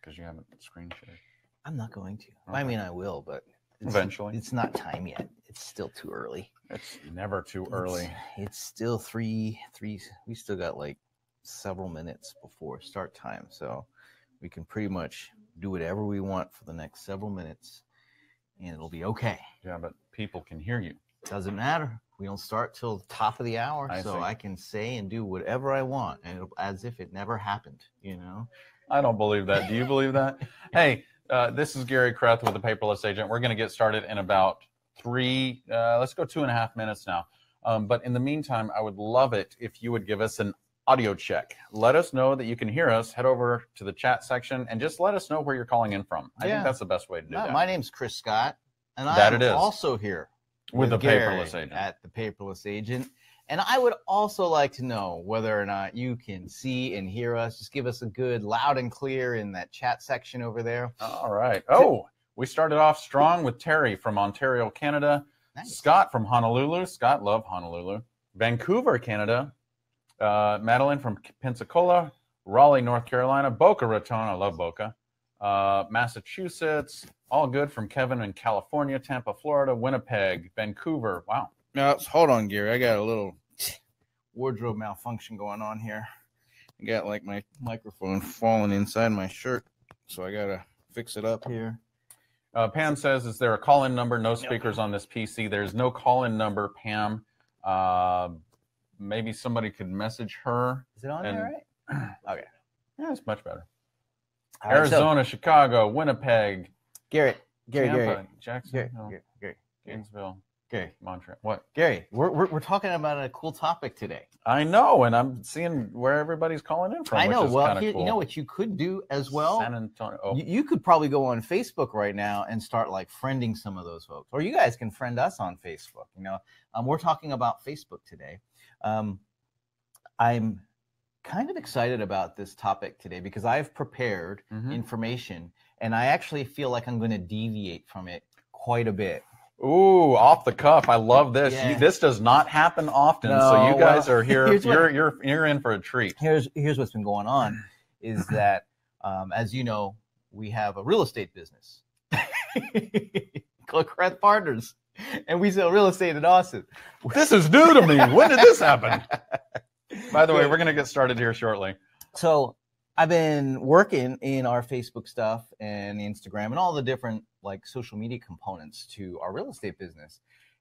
because you haven't screen shared. I'm not going to. Okay. I mean, I will, but Eventually. It's not time yet. It's still too early. It's never too early. It's still three. We still got like several minutes before start time, so we can pretty much do whatever we want for the next several minutes, and it'll be okay. Yeah, but people can hear you. Doesn't matter. We don't start till the top of the hour, See. I can say and do whatever I want, and as if it never happened. You know. I don't believe that. Do you believe that? Hey, this is Gary Kreth with the Paperless Agent. We're going to get started in about let's go 2.5 minutes now. But in the meantime, I would love it if you would give us an audio check. Let us know that you can hear us. Head over to the chat section and just let us know where you're calling in from. I think that's the best way to do that. My name's Chris Scott, and I'm also here with the Gary Paperless Agent. At the Paperless Agent. And I would also like to know whether or not you can see and hear us. Just give us a good loud and clear in that chat section over there. All right. Oh, we started off strong with Terry from Ontario, Canada. Nice. Scott from Honolulu. Scott, love Honolulu. Vancouver, Canada. Madeline from Pensacola. Raleigh, North Carolina. Boca Raton. I love Boca. Massachusetts. All good from Kevin in California. Tampa, Florida. Winnipeg. Vancouver. Wow. Now, hold on, Gary. I got a little wardrobe malfunction going on here. I got like my microphone falling inside my shirt, so I got to fix it up here. Pam says, is there a call-in number? No speakers on this PC. There's no call-in number, Pam. Maybe somebody could message her. Is it on there, right? Okay. Yeah, it's much better. Right, Arizona, Chicago, Winnipeg. Gary, Jacksonville, Gainesville. Gary, Montreal. What? Gary, we're talking about a cool topic today. I know, and I'm seeing where everybody's calling in from. I know. Well, cool. You know what you could do as well? San Antonio. Oh. You could probably go on Facebook right now and start like friending some of those folks, or you guys can friend us on Facebook. You know, we're talking about Facebook today. I'm kind of excited about this topic today because I've prepared information, and I actually feel like I'm going to deviate from it quite a bit. Ooh, off the cuff. I love this. Yeah. This does not happen often, so you guys are here. You're in for a treat. Here's what's been going on is that, as you know, we have a real estate business called Kreth Partners, and we sell real estate in Austin. This is new to me. When did this happen? By the way, we're going to get started here shortly. So I've been working in our Facebook stuff and Instagram and all the different like social media components to our real estate business.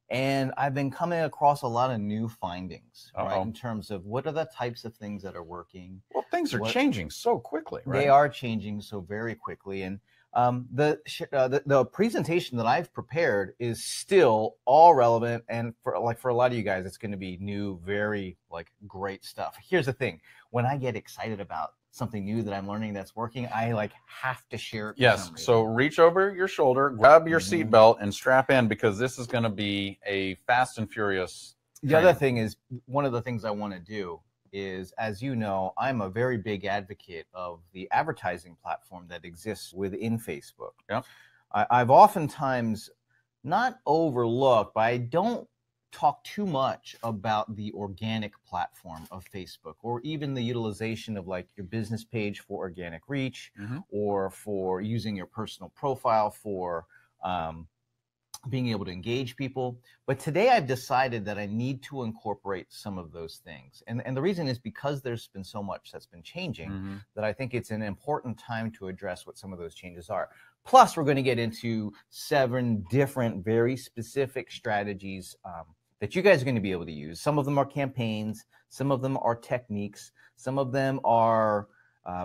And I've been coming across a lot of new findings, right? In terms of what are the types of things that are working. Well, things are changing so quickly, right? They are changing so very quickly. And the presentation that I've prepared is still all relevant. And for a lot of you guys, it's going to be new, very like great stuff. Here's the thing. When I get excited about something new that I'm learning that's working, I like have to share it. Yes. So reach over your shoulder, grab your seatbelt, and strap in because this is going to be a fast and furious. The other thing is, one of the things I want to do is, as you know, I'm a very big advocate of the advertising platform that exists within Facebook. Yeah. I've oftentimes not overlooked, but I don't talk too much about the organic platform of Facebook, or even the utilization of like your business page for organic reach, or for using your personal profile for being able to engage people. But today I've decided that I need to incorporate some of those things. And the reason is because there's been so much that's been changing that I think it's an important time to address what some of those changes are. Plus, we're going to get into 7 different, very specific strategies that you guys are going to be able to use. Some of them are campaigns, some of them are techniques, some of them are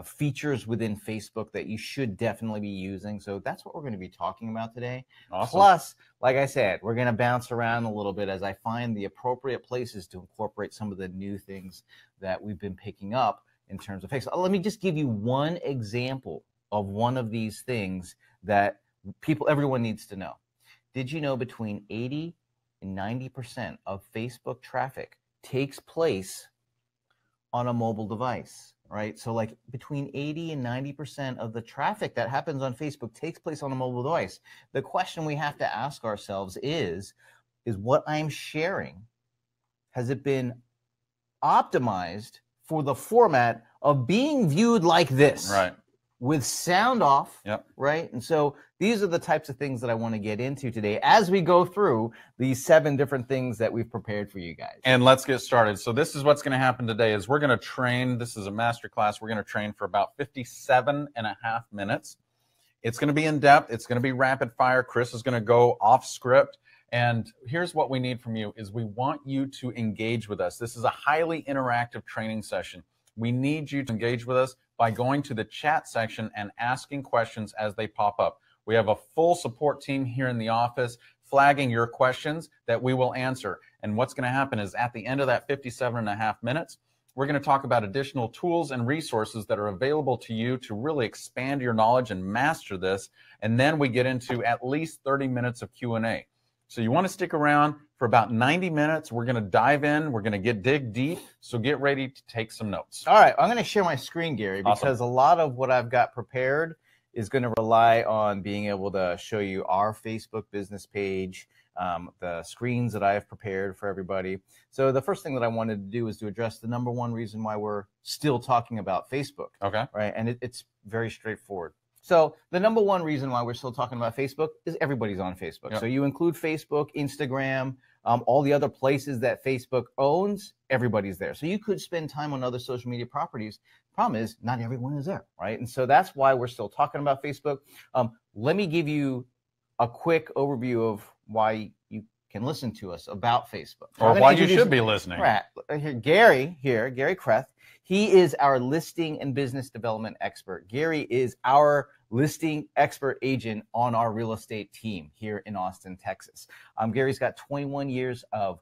features within Facebook that you should definitely be using. So that's what we're going to be talking about today. Awesome. Plus, like I said, we're going to bounce around a little bit as I find the appropriate places to incorporate some of the new things that we've been picking up in terms of Facebook. Let me just give you one example of one of these things that everyone needs to know. Did you know between 80 and 90% of Facebook traffic takes place on a mobile device, right? So like between 80 and 90% of the traffic that happens on Facebook takes place on a mobile device. The question we have to ask ourselves is what I'm sharing, has it been optimized for the format of being viewed like this? Right. with sound off, Yep. right? And so these are the types of things that I want to get into today as we go through these 7 different things that we've prepared for you guys. And let's get started. So this is what's going to happen today is we're going to train. This is a master class. We're going to train for about 57.5 minutes. It's going to be in depth. It's going to be rapid fire. Chris is going to go off script. And here's what we need from you is we want you to engage with us. This is a highly interactive training session. We need you to engage with us by going to the chat section and asking questions as they pop up. We have a full support team here in the office flagging your questions that we will answer. And what's going to happen is at the end of that 57.5 minutes, we're going to talk about additional tools and resources that are available to you to really expand your knowledge and master this. And then we get into at least 30 minutes of Q&A. So you want to stick around for about 90 minutes. We're going to dive in. We're going to dig deep. So get ready to take some notes. All right. I'm going to share my screen, Gary, because a lot of what I've got prepared is going to rely on being able to show you our Facebook business page, the screens that I have prepared for everybody. So the first thing that I wanted to do is to address the number one reason why we're still talking about Facebook. Okay. Right. And it's very straightforward. So the number one reason why we're still talking about Facebook is everybody's on Facebook. Yep. So you include Facebook, Instagram, all the other places that Facebook owns, everybody's there. So you could spend time on other social media properties. Problem is, not everyone is there, right? And so that's why we're still talking about Facebook. Let me give you a quick overview of why you can listen to us about Facebook. Or why you should be listening. Right. Gary Kreth. He is our listing and business development expert. Gary is our listing expert agent on our real estate team here in Austin, Texas. Gary's got 21 years of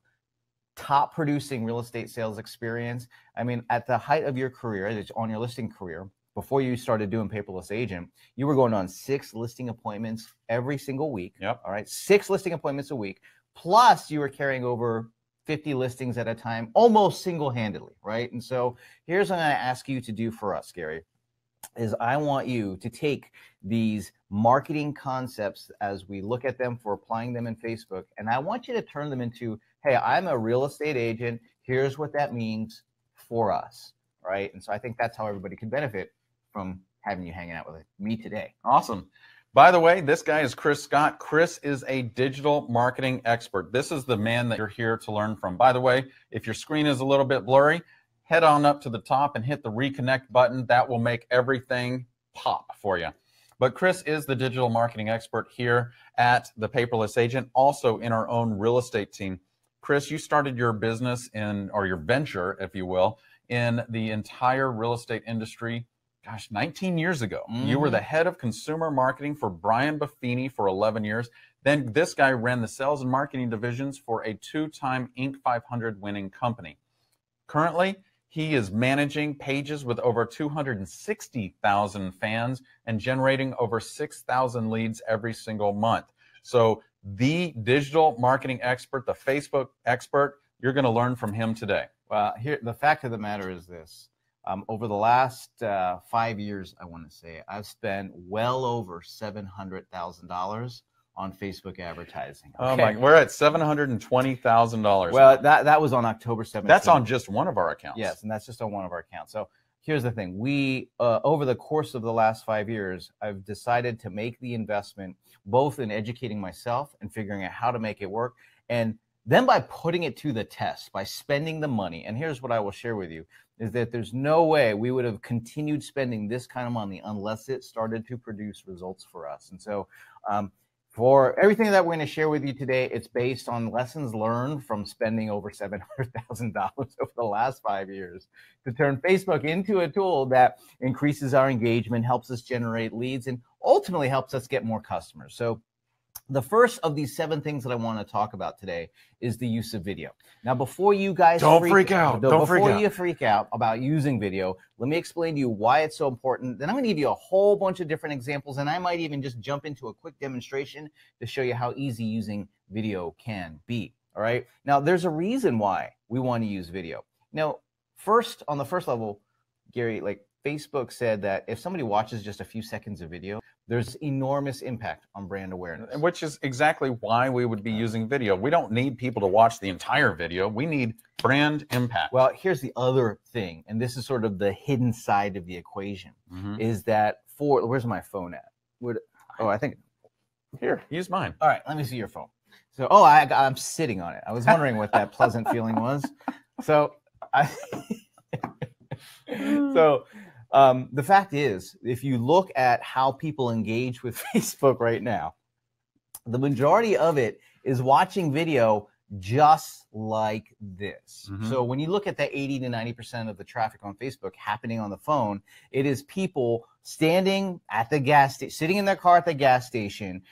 top producing real estate sales experience. I mean, at the height of your career, on your listing career, before you started doing Paperless Agent, you were going on 6 listing appointments every single week. Yep. All right. 6 listing appointments a week. Plus you were carrying over 50 listings at a time, almost single-handedly, right? And so here's what I'm going to ask you to do for us, Gary, is I want you to take these marketing concepts as we look at them for applying them in Facebook, and I want you to turn them into, hey, I'm a real estate agent. Here's what that means for us, right? And so I think that's how everybody can benefit from having you hanging out with me today. Awesome. By the way, this guy is Chris Scott. Chris is a digital marketing expert. This is the man that you're here to learn from. By the way, if your screen is a little bit blurry, head on up to the top and hit the reconnect button. That will make everything pop for you. But Chris is the digital marketing expert here at the Paperless Agent, also in our own real estate team. Chris, you started your business or your venture, if you will, in the entire real estate industry. Gosh, 19 years ago. Mm-hmm. You were the head of consumer marketing for Brian Buffini for 11 years. Then this guy ran the sales and marketing divisions for a 2-time Inc. 500 winning company. Currently, he is managing pages with over 260,000 fans and generating over 6,000 leads every single month. So the digital marketing expert, the Facebook expert, you're going to learn from him today. Well, here, the fact of the matter is this. Over the last 5 years, I want to say, I've spent well over $700,000 on Facebook advertising. Okay? Oh my, we're at $720,000. Well, that was on October 17th. That's on just one of our accounts. Yes, and that's just on one of our accounts. So here's the thing. We, over the course of the last 5 years, I've decided to make the investment both in educating myself and figuring out how to make it work, and then by putting it to the test, by spending the money. And here's what I will share with you, is that there's no way we would have continued spending this kind of money unless it started to produce results for us. And so for everything that we're going to share with you today, it's based on lessons learned from spending over $700,000 over the last 5 years to turn Facebook into a tool that increases our engagement, helps us generate leads, and ultimately helps us get more customers. So the first of these 7 things that I want to talk about today is the use of video. Now, before you guys freak out about using video, let me explain to you why it's so important. Then I'm going to give you a whole bunch of different examples, and I might even just jump into a quick demonstration to show you how easy using video can be. All right. Now, there's a reason why we want to use video. Now, on the first level, Gary, like Facebook said that if somebody watches just a few seconds of video, there's enormous impact on brand awareness. Which is exactly why we would be using video. We don't need people to watch the entire video. We need brand impact. Well, here's the other thing, and this is sort of the hidden side of the equation, is that where's my phone at? I think, here, use mine. All right, let me see your phone. So, I'm sitting on it. I was wondering what that pleasant feeling was. So, the fact is, if you look at how people engage with Facebook right now, the majority of it is watching video just like this. So when you look at that 80 to 90% of the traffic on Facebook happening on the phone, it is people standing at the gas station, sitting in their car at the gas station,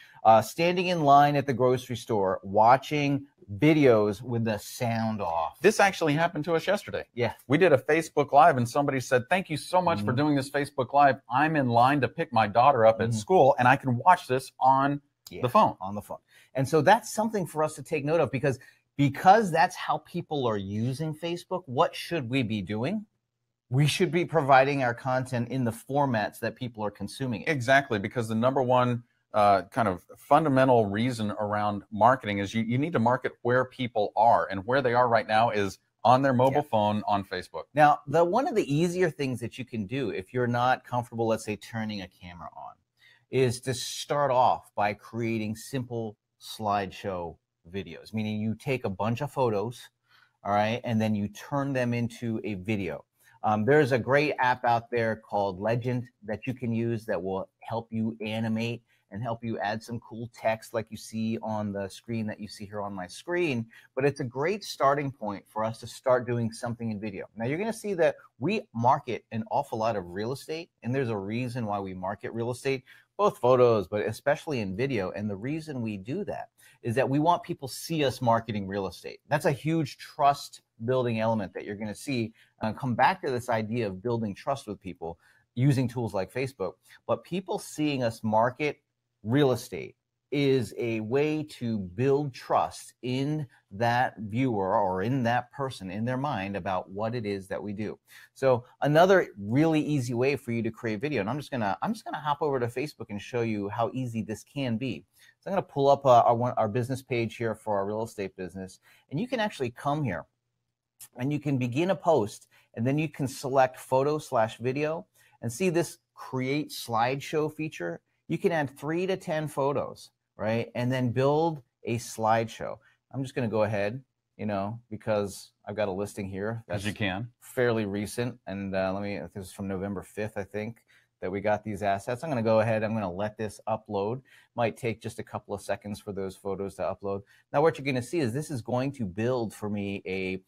standing in line at the grocery store, watching videos with the sound off. This actually happened to us yesterday. Yeah. We did a Facebook Live and somebody said, thank you so much for doing this Facebook Live. I'm in line to pick my daughter up at school and I can watch this on the phone. On the phone. And so that's something for us to take note of because that's how people are using Facebook. What should we be doing? We should be providing our content in the formats that people are consuming it. Exactly, because the number one kind of fundamental reason around marketing is you need to market where people are, and where they are right now is on their mobile phone on Facebook. Now, one of the easier things that you can do if you're not comfortable, let's say, turning a camera on, is to start off by creating simple slideshow videos, meaning you take a bunch of photos, all right, and then you turn them into a video. There's a great app out there called Legend that you can use that will help you animate and help you add some cool text like you see on the screen that you see here on my screen. But it's a great starting point for us to start doing something in video. Now you're going to see that we market an awful lot of real estate, and there's a reason why we market real estate, both photos, but especially in video. And the reason we do that is that we want people to see us marketing real estate. That's a huge trust building element that you're going to see. Come back to this idea of building trust with people using tools like Facebook. But people seeing us market real estate is a way to build trust in that viewer or in that person in their mind about what it is that we do. So another really easy way for you to create video, and I'm just gonna hop over to Facebook and show you how easy this can be. So I'm gonna pull up our business page here for our real estate business, and you can actually come here and you can begin a post, and then you can select photo/video and see this create slideshow feature. You can add 3 to 10 photos, right? And then build a slideshow. I'm just going to go ahead, because I've got a listing here. As you can. Fairly recent. And this is from November 5th, I think, that we got these assets. I'm going to go ahead. I'm going to let this upload. Might take just a couple of seconds for those photos to upload. Now, what you're going to see is this is going to build for me a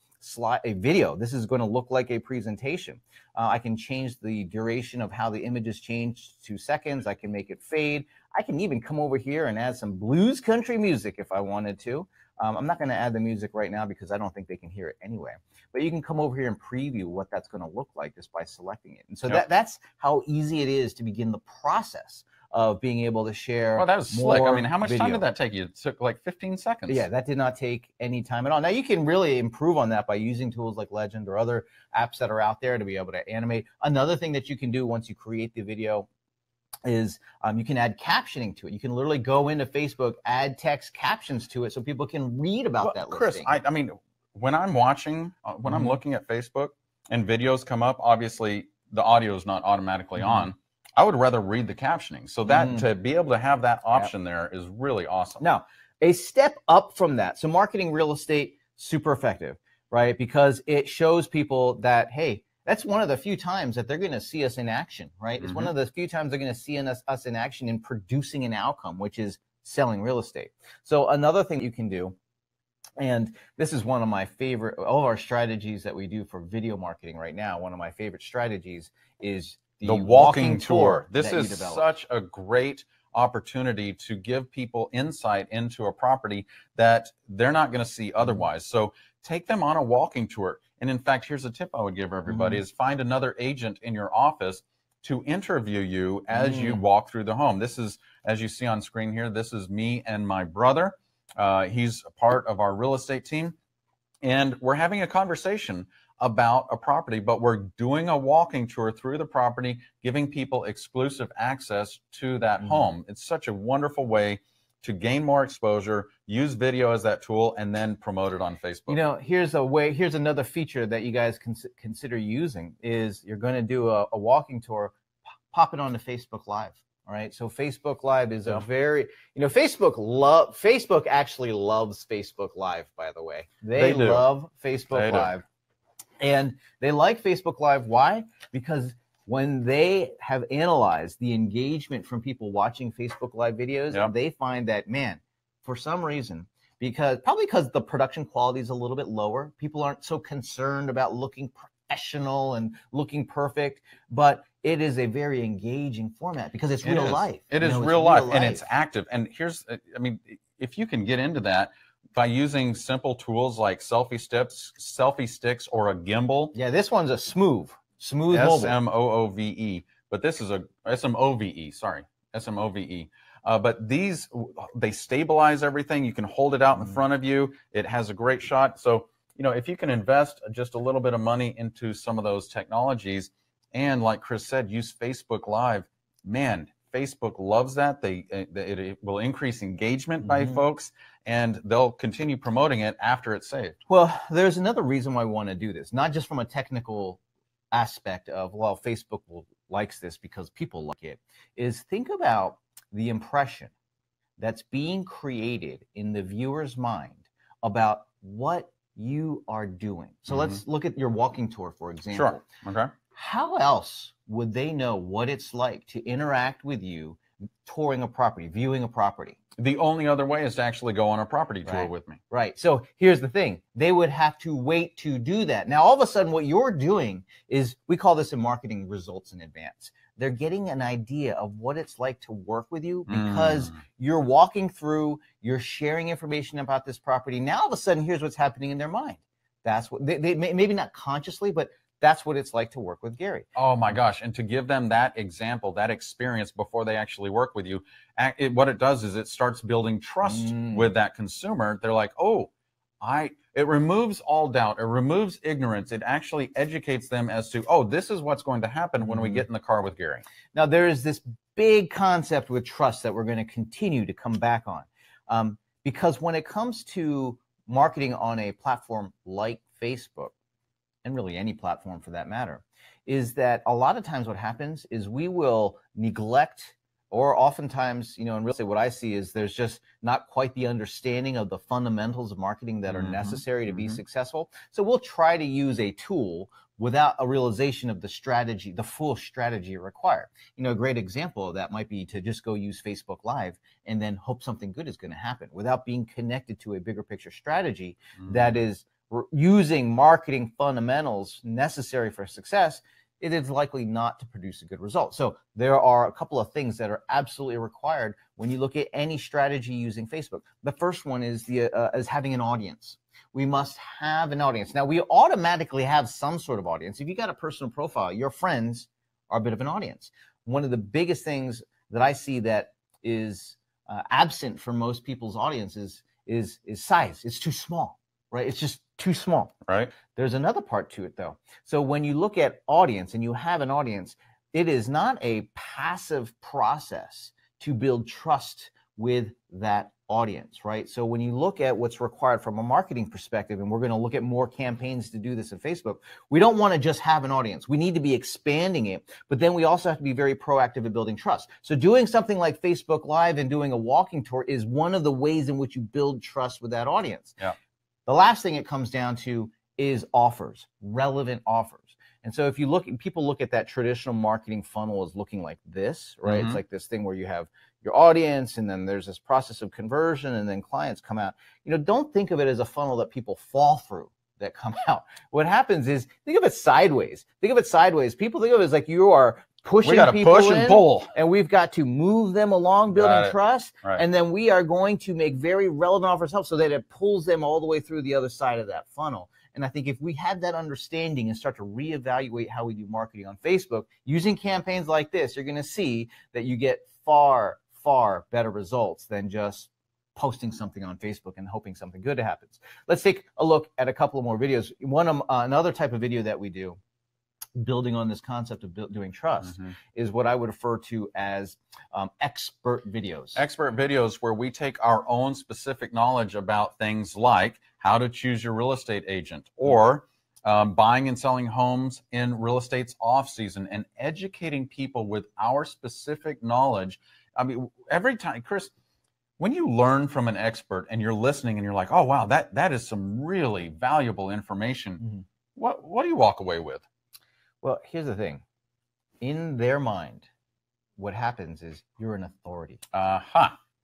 video. This is going to look like a presentation. I can change the duration of how the images change to seconds. I can make it fade. I can even come over here and add some blues country music if I wanted to. I'm not going to add the music right now because I don't think they can hear it anyway. But you can come over here and preview what that's going to look like just by selecting it. And so that's how easy it is to begin the process of being able to share. Oh, that was slick. I mean, how much time did that take you? It took like 15 seconds. Yeah, that did not take any time at all. Now, you can really improve on that by using tools like Legend or other apps that are out there to be able to animate. Another thing that you can do once you create the video is you can add captioning to it. You can literally go into Facebook, add text captions to it so people can read about that listing. Chris, I mean, when I'm watching, when I'm looking at Facebook and videos come up, obviously the audio is not automatically on. I would rather read the captioning. So that to be able to have that option there is really awesome. Now, a step up from that. So marketing real estate, super effective, right? Because it shows people that, hey, that's one of the few times that they're going to see us in action, right? It's one of the few times they're going to see us in action in producing an outcome, which is selling real estate. So another thing you can do, and this is one of my favorite, all of our strategies that we do for video marketing right now, one of my favorite strategies is the walking tour. This is such a great opportunity to give people insight into a property that they're not going to see otherwise. So take them on a walking tour. And in fact, here's a tip I would give everybody is find another agent in your office to interview you as you walk through the home. This is, as you see on screen here, this is me and my brother. He's a part of our real estate team. And we're having a conversation about a property, but we're doing a walking tour through the property, giving people exclusive access to that home. It's such a wonderful way to gain more exposure, use video as that tool, and then promote it on Facebook. You know, here's another feature that you guys consider using is you're going to do a walking tour, pop it onto Facebook Live. All right. So Facebook Live is a very, Facebook actually loves Facebook Live, by the way. They love Facebook Live. And they like Facebook Live. Why? Because when they have analyzed the engagement from people watching Facebook Live videos, they find that, man, for some reason, probably because the production quality is a little bit lower, people aren't so concerned about looking professional and looking perfect, but it is a very engaging format because it's real life. It is real life, and it's active. And here's, I mean, if you can get into that by using simple tools like selfie sticks, or a gimbal. Yeah, this one's a smooth mobile. SMOOVE, but this is a SMOVE. Sorry, SMOVE. But these, they stabilize everything. You can hold it out in front of you. It has a great shot. So, you know, if you can invest just a little bit of money into some of those technologies, and like Chris said, use Facebook Live, man, Facebook loves that. It will increase engagement by folks, and they'll continue promoting it after it's saved. Well, there's another reason why we want to do this, not just from a technical aspect of, well, Facebook likes this because people like it, is think about the impression that's being created in the viewer's mind about what you are doing. So let's look at your walking tour, for example. Sure. Okay. How else would they know what it's like to interact with you touring a property, viewing a property? The only other way is to actually go on a property tour with me. Right. So here's the thing. They would have to wait to do that. Now, all of a sudden, what you're doing is, we call this in marketing, results in advance. They're getting an idea of what it's like to work with you because you're walking through, you're sharing information about this property. Now, all of a sudden, here's what's happening in their mind. That's what they maybe not consciously, but that's what it's like to work with Gary. Oh my gosh. And to give them that example, that experience before they actually work with you, what it does is it starts building trust with that consumer. They're like, oh, it removes all doubt. It removes ignorance. It actually educates them as to, oh, this is what's going to happen when we get in the car with Gary. Now, there is this big concept with trust that we're going to continue to come back on. Because when it comes to marketing on a platform like Facebook, and really any platform for that matter, is that a lot of times what happens is we will neglect, or oftentimes, you know, in real estate, what I see is there's just not quite the understanding of the fundamentals of marketing that are necessary to be successful. So we'll try to use a tool without a realization of the strategy, the full strategy required. You know, a great example of that might be to just go use Facebook Live and then hope something good is going to happen without being connected to a bigger picture strategy that is using marketing fundamentals necessary for success. It is likely not to produce a good result. So there are a couple of things that are absolutely required when you look at any strategy using Facebook. The first one is having an audience. We must have an audience. Now, we automatically have some sort of audience. If you got a personal profile, your friends are a bit of an audience. One of the biggest things that I see that is absent from most people's audiences is size. It's too small, right? It's just too small. Right. There's another part to it, though. So when you look at audience and you have an audience, it is not a passive process to build trust with that audience, right? So when you look at what's required from a marketing perspective, and we're going to look at more campaigns to do this in Facebook, we don't want to just have an audience. We need to be expanding it, but then we also have to be very proactive in building trust. So doing something like Facebook Live and doing a walking tour is one of the ways in which you build trust with that audience. Yeah. The last thing it comes down to is offers, relevant offers. And so if you look, people look at that traditional marketing funnel as looking like this, right? It's like this thing where you have your audience and then there's this process of conversion and then clients come out. You know, don't think of it as a funnel that people fall through that come out. What happens is, think of it sideways. Think of it sideways. People think of it as like you are pushing we got to people push and pull, and we've got to move them along, building trust, right. And then we are going to make very relevant offers help so that it pulls them all the way through the other side of that funnel. And I think if we have that understanding and start to reevaluate how we do marketing on Facebook using campaigns like this, you're going to see that you get far, far better results than just posting something on Facebook and hoping something good happens. Let's take a look at a couple of more videos. Another type of video that we do, building on this concept of doing trust, is what I would refer to as expert videos. Expert videos where we take our own specific knowledge about things like how to choose your real estate agent, or buying and selling homes in real estate's off season, and educating people with our specific knowledge. I mean, every time, Chris, when you learn from an expert and you're listening and you're like, oh, wow, that is some really valuable information, what do you walk away with? Well, here's the thing. In their mind, what happens is you're an authority.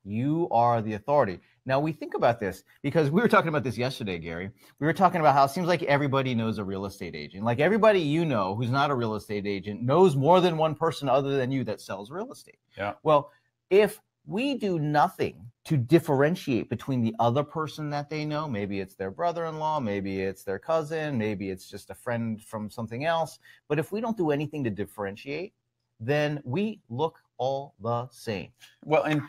You are the authority. Now, we think about this because we were talking about this yesterday, Gary. We were talking about how it seems like everybody knows a real estate agent. Like everybody you know who's not a real estate agent knows more than one person other than you that sells real estate. Yeah. Well, if we do nothing to differentiate between the other person that they know, maybe it's their brother-in-law, maybe it's their cousin, maybe it's just a friend from something else, but if we don't do anything to differentiate, then we look all the same. Well, and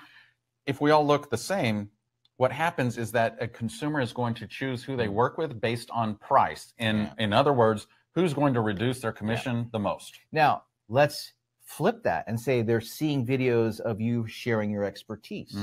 if we all look the same, what happens is that a consumer is going to choose who they work with based on price. In other words, who's going to reduce their commission the most. Now, let's flip that and say they're seeing videos of you sharing your expertise,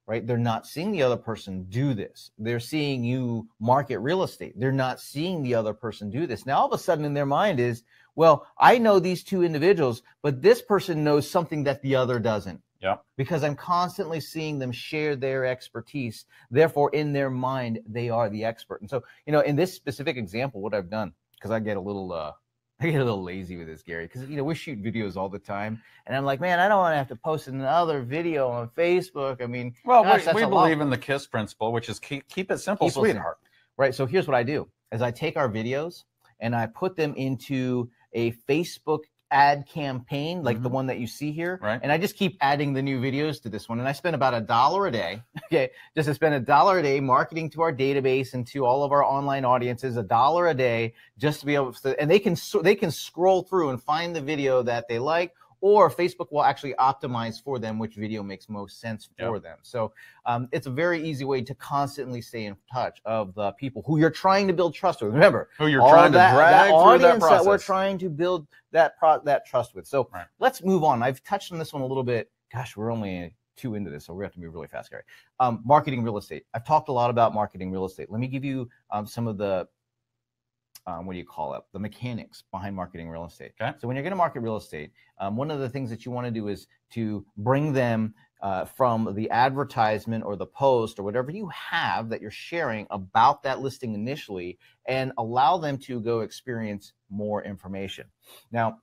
right? They're not seeing the other person do this. They're seeing you market real estate. They're not seeing the other person do this. Now, all of a sudden in their mind is, well, I know these two individuals, but this person knows something that the other doesn't. Yeah. Because I'm constantly seeing them share their expertise. Therefore, in their mind, they are the expert. And so, you know, in this specific example, what I've done, because I get a little lazy with this, Gary, because, you know, we shoot videos all the time. And I'm like, man, I don't want to have to post another video on Facebook. I mean, well, gosh, we believe in the KISS principle, which is keep it simple, sweetheart. Right. So here's what I do is I take our videos and I put them into a Facebook ad campaign like the one that you see here. Right. And I just keep adding the new videos to this one. And I spend about $1 a day. Okay. Just to spend $1 a day marketing to our database and to all of our online audiences, $1 a day, just to be able to, and they can scroll through and find the video that they like, or Facebook will actually optimize for them which video makes most sense for them. So it's a very easy way to constantly stay in touch of the people who you're trying to build trust with. Remember, who you're trying to drag through that process that we're trying to build that trust with. So let's move on. I've touched on this one a little bit. Gosh, we're only 2 into this, so we have to move really fast, Gary. Marketing real estate. I've talked a lot about marketing real estate. Let me give you some of the the mechanics behind marketing real estate. Okay. So when you're going to market real estate, one of the things that you want to do is to bring them from the advertisement or the post or whatever you have that you're sharing about that listing initially, and allow them to go experience more information. Now,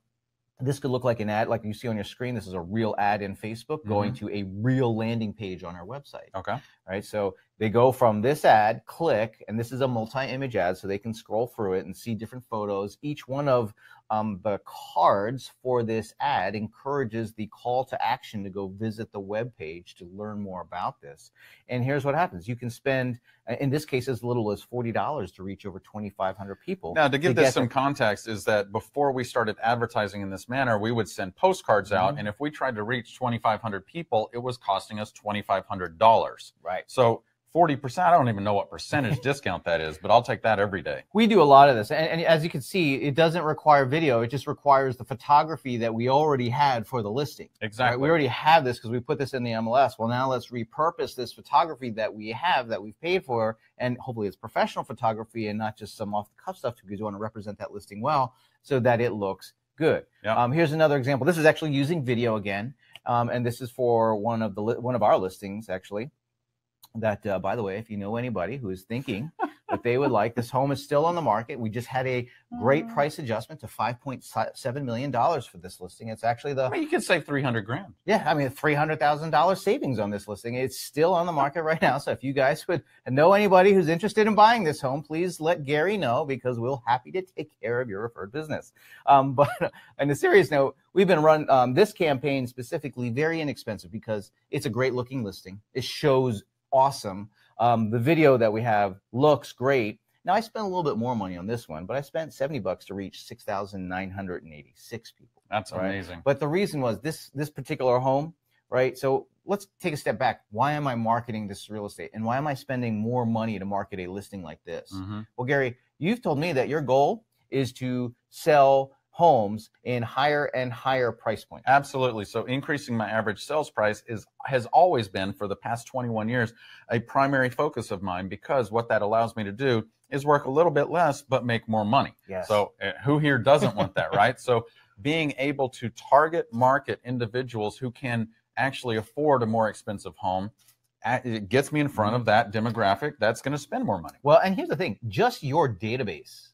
this could look like an ad, like you see on your screen. This is a real ad in Facebook going to a real landing page on our website. Okay. Right. So they go from this ad, click, and this is a multi-image ad, so they can scroll through it and see different photos. Each one of the cards for this ad encourages the call to action to go visit the web page to learn more about this. And here's what happens. You can spend, in this case, as little as $40 to reach over 2,500 people. Now, to give this some context, is that before we started advertising in this manner, we would send postcards out, and if we tried to reach 2,500 people, it was costing us $2,500. Right. So 40%, I don't even know what percentage discount that is, but I'll take that every day. We do a lot of this. And as you can see, it doesn't require video. It just requires the photography that we already had for the listing. Exactly. Right? We already have this because we put this in the MLS. Well, now let's repurpose this photography that we have, that we've paid for, and hopefully it's professional photography and not just some off-the-cuff stuff, because you want to represent that listing well so that it looks good. Yep. Here's another example. This is actually using video again, and this is for one of our listings, actually. That, by the way, if you know anybody who is thinking that they would like, this home is still on the market. We just had a great price adjustment to $5.7 million for this listing. It's actually I mean, you could save $300,000. Yeah, I mean, $300,000 savings on this listing. It's still on the market right now. So if you guys would know anybody who's interested in buying this home, please let Gary know, because we'll happy to take care of your referred business. But on a serious note, we've been run this campaign specifically very inexpensive because it's a great looking listing. It shows awesome. The video that we have looks great. Now, I spent a little bit more money on this one, but I spent $70 to reach 6,986 people. That's amazing. But the reason was this particular home, right? So let's take a step back. Why am I marketing this real estate? And why am I spending more money to market a listing like this? Well, Gary, you've told me that your goal is to sell homes in higher and higher price points. Absolutely. So increasing my average sales price has always been, for the past 21 years, a primary focus of mine, because what that allows me to do is work a little bit less but make more money. Yes. So who here doesn't want that, right? So being able to target market individuals who can actually afford a more expensive home, it gets me in front of that demographic that's going to spend more money. Well, and here's the thing, just your database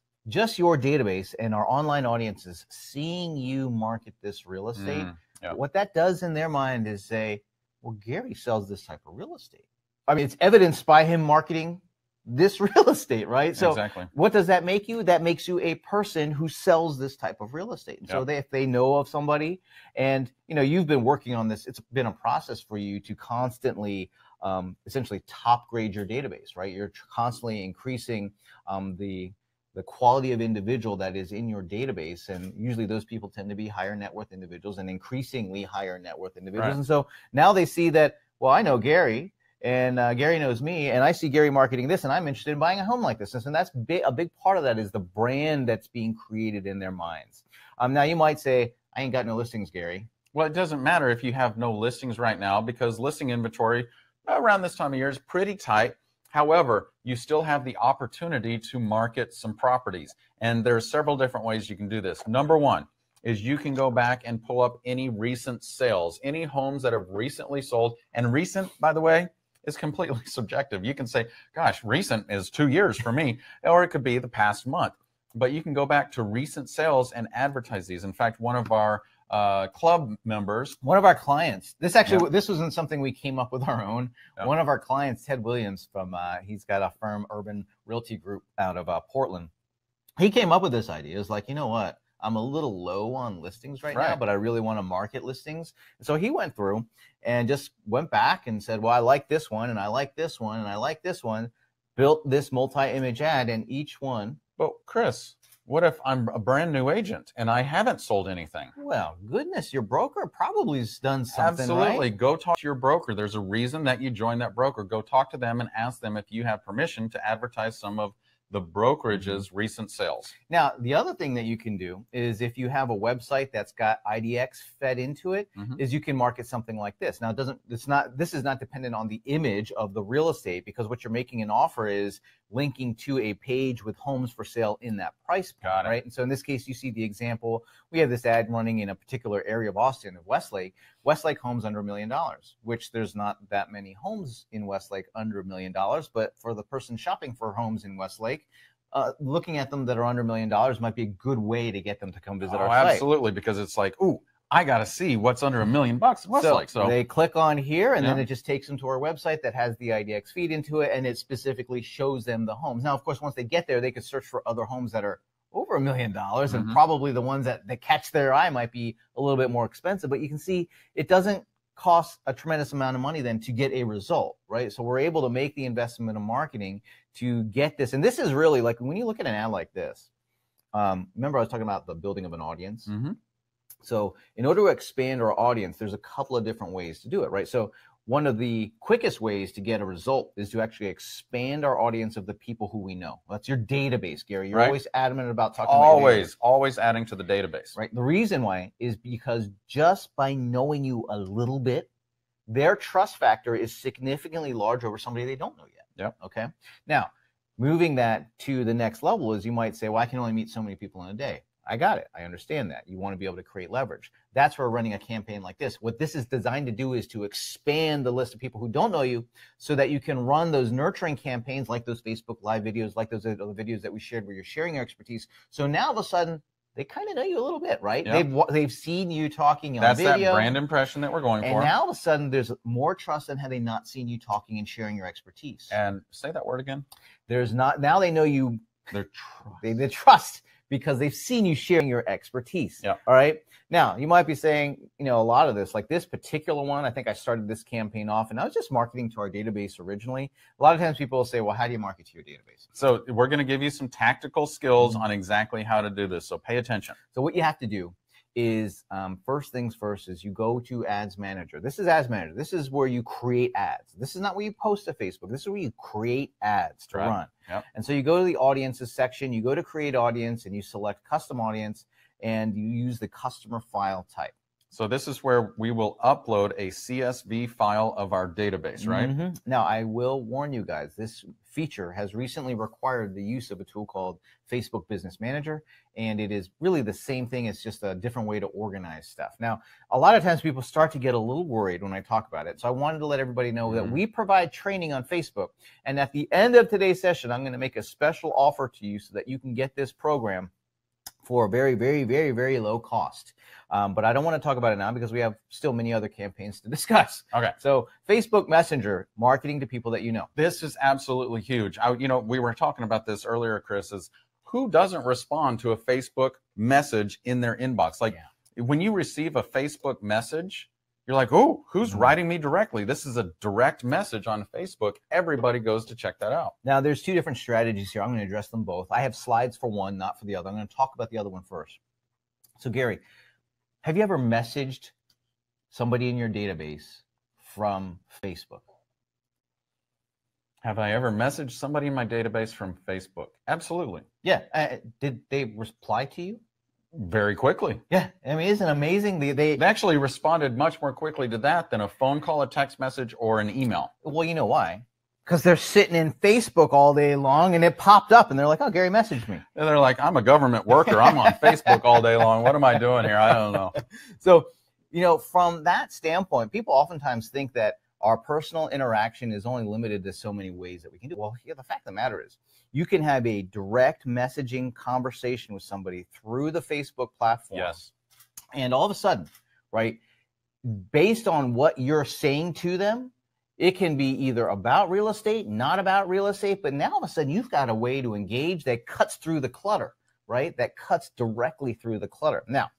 and our online audiences seeing you market this real estate, what that does in their mind is say, well, Gary sells this type of real estate. I mean, it's evidenced by him marketing this real estate, right? So exactly. What does that make you? That makes you a person who sells this type of real estate. And so if they know of somebody, and you've been working on this, it's been a process for you to constantly essentially top grade your database, right? You're constantly increasing the quality of individual that is in your database. And usually those people tend to be higher net worth individuals, and increasingly higher net worth individuals. Right. And so now they see that, well, I know Gary, and Gary knows me, and I see Gary marketing this, and I'm interested in buying a home like this. And that's a big part of that is the brand that's being created in their minds. Now you might say, I ain't got no listings, Gary. Well, it doesn't matter if you have no listings right now, because listing inventory around this time of year is pretty tight. However, you still have the opportunity to market some properties. And there's several different ways you can do this. Number one is you can go back and pull up any recent sales, any homes that have recently sold. And recent, by the way, is completely subjective. You can say, gosh, recent is 2 years for me, or it could be the past month. But you can go back to recent sales and advertise these. In fact, one of our club members, one of our clients, this wasn't something we came up with our own. One of our clients, Ted Williams, from he's got a firm, Urban Realty Group, out of Portland. He came up with this idea. It's like, you know what? I'm a little low on listings right now, but I really want to market listings. And so he went through and just went back and said, well, I like this one, and I like this one, and I like this one, built this multi-image ad, and each one. But Chris, what if I'm a brand new agent and I haven't sold anything? Well, goodness, your broker probably has done something. Absolutely. Right? Go talk to your broker. There's a reason that you joined that broker. Go talk to them and ask them if you have permission to advertise some of the brokerage's recent sales. Now, the other thing that you can do is, if you have a website that's got IDX fed into it, is you can market something like this. Now, this is not dependent on the image of the real estate, because what you're making an offer is linking to a page with homes for sale in that price point, right? And so in this case, you see the example. We have this ad running in a particular area of Austin, of Westlake. Westlake homes under $1 million, which there's not that many homes in Westlake under $1 million. But for the person shopping for homes in Westlake, looking at them that are under $1 million might be a good way to get them to come visit our site. Absolutely, because it's like, ooh, I got to see what's under $1 million in Westlake. So they click on here, and then it just takes them to our website that has the IDX feed into it, and it specifically shows them the homes. Now, of course, once they get there, they could search for other homes that are over $1 million, and probably the ones that catch their eye might be a little bit more expensive. But you can see it doesn't cost a tremendous amount of money then to get a result, right? So we're able to make the investment in marketing to get this. And this is really, like, when you look at an ad like this, remember I was talking about the building of an audience? So in order to expand our audience, there's a couple of different ways to do it, right? So one of the quickest ways to get a result is to actually expand our audience of the people who we know. That's your database, Gary. You're always adamant about talking about your database. Always adding to the database. Right. The reason why is because just by knowing you a little bit, their trust factor is significantly larger over somebody they don't know yet. Okay. Now, moving that to the next level is, you might say, well, I can only meet so many people in a day. I got it. I understand that. You want to be able to create leverage. That's where running a campaign like this. What this is designed to do is to expand the list of people who don't know you, so that you can run those nurturing campaigns, like those Facebook Live videos, like those other videos that we shared where you're sharing your expertise. So now all of a sudden, they kind of know you a little bit, right? They've seen you talking on video. That's that brand impression that we're going for. And now all of a sudden, there's more trust than had they not seen you talking and sharing your expertise. And say that word again. There's not, now they know you. They trust because they've seen you sharing your expertise. All right. Now, you might be saying, a lot of this, like this particular one, I think I started this campaign off and I was just marketing to our database originally. A lot of times people will say, well, how do you market to your database? So we're going to give you some tactical skills on exactly how to do this. So pay attention. So what you have to do is first things first is you go to Ads Manager. This is Ads Manager. This is where you create ads. This is not where you post to Facebook. This is where you create ads to run. Yep. And so you go to the audiences section, you go to create audience, and you select custom audience, and you use the customer file type. So this is where we will upload a CSV file of our database, right? Mm-hmm. Now, I will warn you guys, this feature has recently required the use of a tool called Facebook Business Manager, and it is really the same thing. It's just a different way to organize stuff. Now, a lot of times people start to get a little worried when I talk about it, so I wanted to let everybody know that we provide training on Facebook, and at the end of today's session, I'm going to make a special offer to you so that you can get this program for a very, very, very, very low cost. But I don't want to talk about it now because we have still many other campaigns to discuss. Okay. So Facebook Messenger, marketing to people that you know. This is absolutely huge. We were talking about this earlier, Chris, is who doesn't respond to a Facebook message in their inbox? Like when you receive a Facebook message, you're like, oh, who's writing me directly? This is a direct message on Facebook. Everybody goes to check that out. Now, there's two different strategies here. I'm going to address them both. I have slides for one, not for the other. I'm going to talk about the other one first. So, Gary, have you ever messaged somebody in your database from Facebook? Have I ever messaged somebody in my database from Facebook? Absolutely. Yeah. Did they reply to you? Very quickly. Yeah. I mean, isn't it amazing? They actually responded much more quickly to that than a phone call, a text message, or an email. Well, you know why? Because they're sitting in Facebook all day long, and it popped up, and they're like, oh, Gary messaged me. And they're like, I'm a government worker. I'm on Facebook all day long. What am I doing here? I don't know. So, from that standpoint, people oftentimes think that our personal interaction is only limited to so many ways that we can do. Well, the fact of the matter is, you can have a direct messaging conversation with somebody through the Facebook platform. Yes. And all of a sudden, right, based on what you're saying to them, it can be either about real estate, not about real estate, but now all of a sudden you've got a way to engage that cuts through the clutter, right? That cuts directly through the clutter. Now,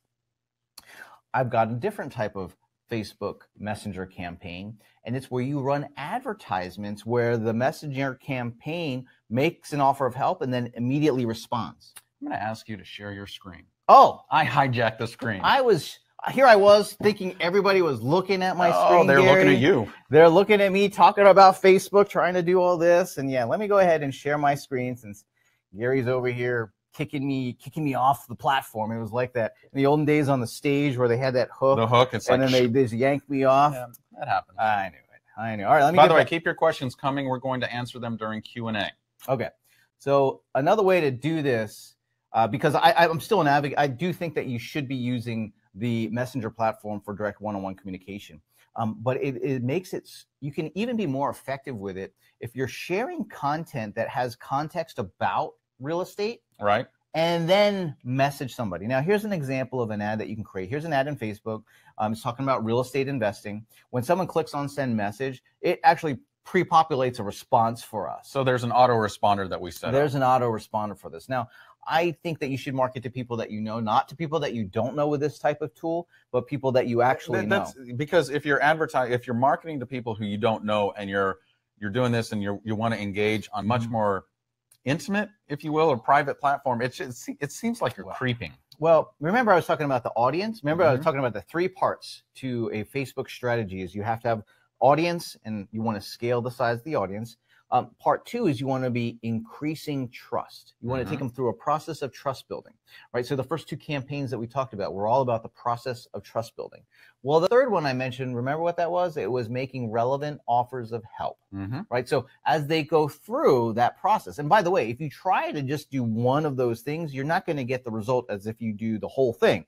I've got a different type of Facebook Messenger campaign, and it's where you run advertisements where the Messenger campaign makes an offer of help and then immediately responds. I'm going to ask you to share your screen. Oh, I hijacked the screen. I was thinking everybody was looking at my screen. Oh, they're Gary. looking at you. They're looking at me talking about Facebook, trying to do all this. And yeah, let me go ahead and share my screen since Gary's over here kicking me off the platform. It was like that in the olden days on the stage where they had that hook. The hook, it's and like, then they just yanked me off. Yeah, that happens. I knew it. All right, let me. By the way, keep your questions coming. We're going to answer them during Q&A. Okay. So another way to do this, because I'm still an advocate, I do think that you should be using the Messenger platform for direct one-on-one communication. But it makes it, you can even be more effective with it if you're sharing content that has context about real estate. Right. And then message somebody. Now, here's an example of an ad that you can create. Here's an ad in Facebook. It's talking about real estate investing. When someone clicks on send message, it actually pre-populates a response for us. So there's an autoresponder that we set up. There's an autoresponder for this. Now, I think that you should market to people that you know, not to people that you don't know with this type of tool, but people that you actually know. Because if you're marketing to people who you don't know, and you're doing this and you want to engage on much more intimate, if you will, or private platform, it seems like you're creeping. Well, remember I was talking about the audience. Remember I was talking about the 3 parts to a Facebook strategy is you have to have audience, and you want to scale the size of the audience. Part 2 is you want to be increasing trust. You want to take them through a process of trust building, right? So the first 2 campaigns that we talked about were all about the process of trust building. Well, the third one I mentioned, remember what that was? It was making relevant offers of help, right? So as they go through that process, and by the way, if you try to just do one of those things, you're not going to get the result as if you do the whole thing.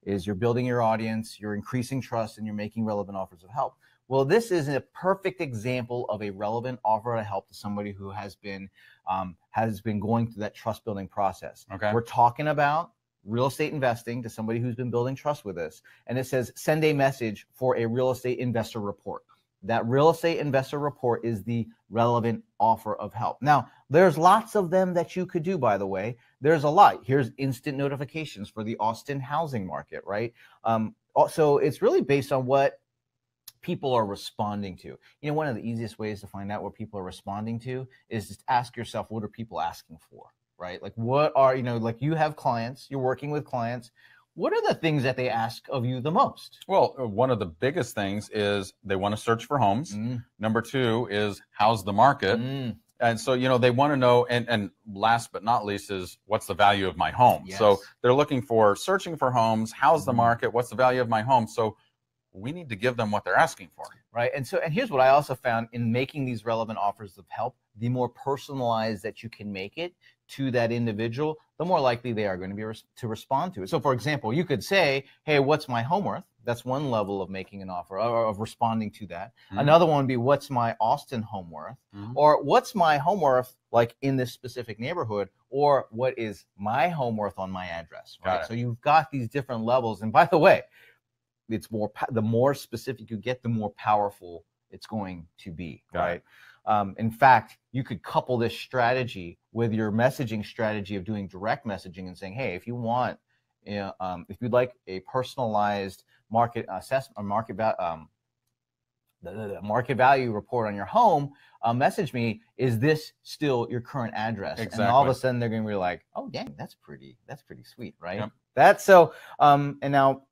Is you're building your audience, you're increasing trust, and you're making relevant offers of help. Well, this is a perfect example of a relevant offer of help to somebody who has been going through that trust building process. Okay. We're talking about real estate investing to somebody who's been building trust with us. And it says, send a message for a real estate investor report. That real estate investor report is the relevant offer of help. Now, there's lots of them that you could do, by the way. There's a lot. Here's instant notifications for the Austin housing market, right? So it's really based on what people are responding to. You know, one of the easiest ways to find out what people are responding to is just ask yourself, what are people asking for, right? Like what are, like you have clients, you're working with clients. what are the things that they ask of you the most? Well, one of the biggest things is they want to search for homes. Number two is how's the market? And so, they want to know, and last but not least is what's the value of my home? Yes. So they're looking for searching for homes. How's the market? What's the value of my home? So we need to give them what they're asking for. Right. And here's what I also found in making these relevant offers of help, the more personalized that you can make it to that individual, the more likely they are going to be to respond to it. So for example, you could say, hey, what's my home worth? That's one level of making an offer, or of responding to that. Another one would be, what's my Austin home worth? Or what's my home worth like in this specific neighborhood? Or what is my home worth on my address? Right. So you've got these different levels. And by the way, it's the more specific you get, the more powerful it's going to be. Right. In fact, you could couple this strategy with your messaging strategy of doing direct messaging and saying, hey, if you want, if you'd like a personalized market assessment or market value report on your home, message me, is this still your current address? Exactly. And all of a sudden they're going to be like, oh, dang, that's pretty sweet, right? Yep. That's so, and now,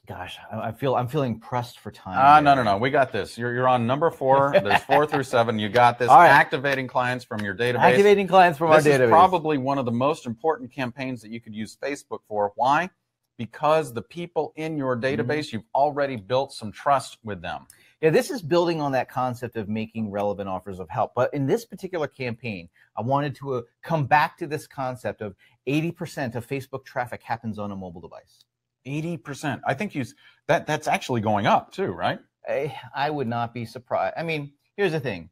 gosh, I'm feeling pressed for time. No. We got this. You're on number 4. There's 4 through 7. You got this. All right. Activating clients from your database. Activating clients from our database. This is probably one of the most important campaigns that you could use Facebook for. Why? Because the people in your database, you've already built some trust with them. Yeah, this is building on that concept of making relevant offers of help. But in this particular campaign, I wanted to come back to this concept of 80% of Facebook traffic happens on a mobile device. 80%. I think that's actually going up too, right? I would not be surprised. I mean, here's the thing.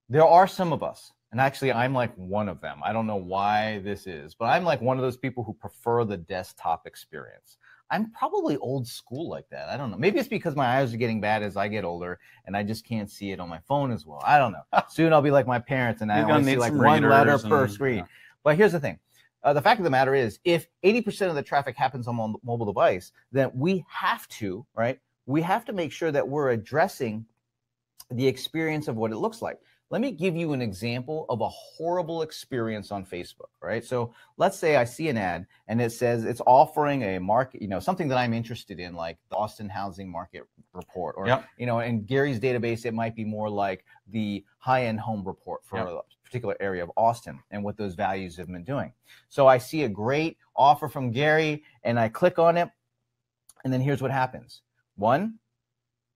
There are some of us, and actually I'm like one of them. I don't know why this is, but I'm like one of those people who prefer the desktop experience. I'm probably old school like that. I don't know. Maybe it's because my eyes are getting bad as I get older and I just can't see it on my phone as well. I don't know. Soon I'll be like my parents and I only see like one letter per screen. Yeah. But here's the thing. The fact of the matter is, if 80% of the traffic happens on mobile device, then we have to, right? We have to make sure that we're addressing the experience of what it looks like. Let me give you an example of a horrible experience on Facebook, right? So let's say I see an ad and it says it's offering a market, something that I'm interested in, like the Austin housing market report, or, in Gary's database, it might be more like the high-end home report for a particular area of Austin and what those values have been doing. So I see a great offer from Gary and I click on it, and then here's what happens. 1,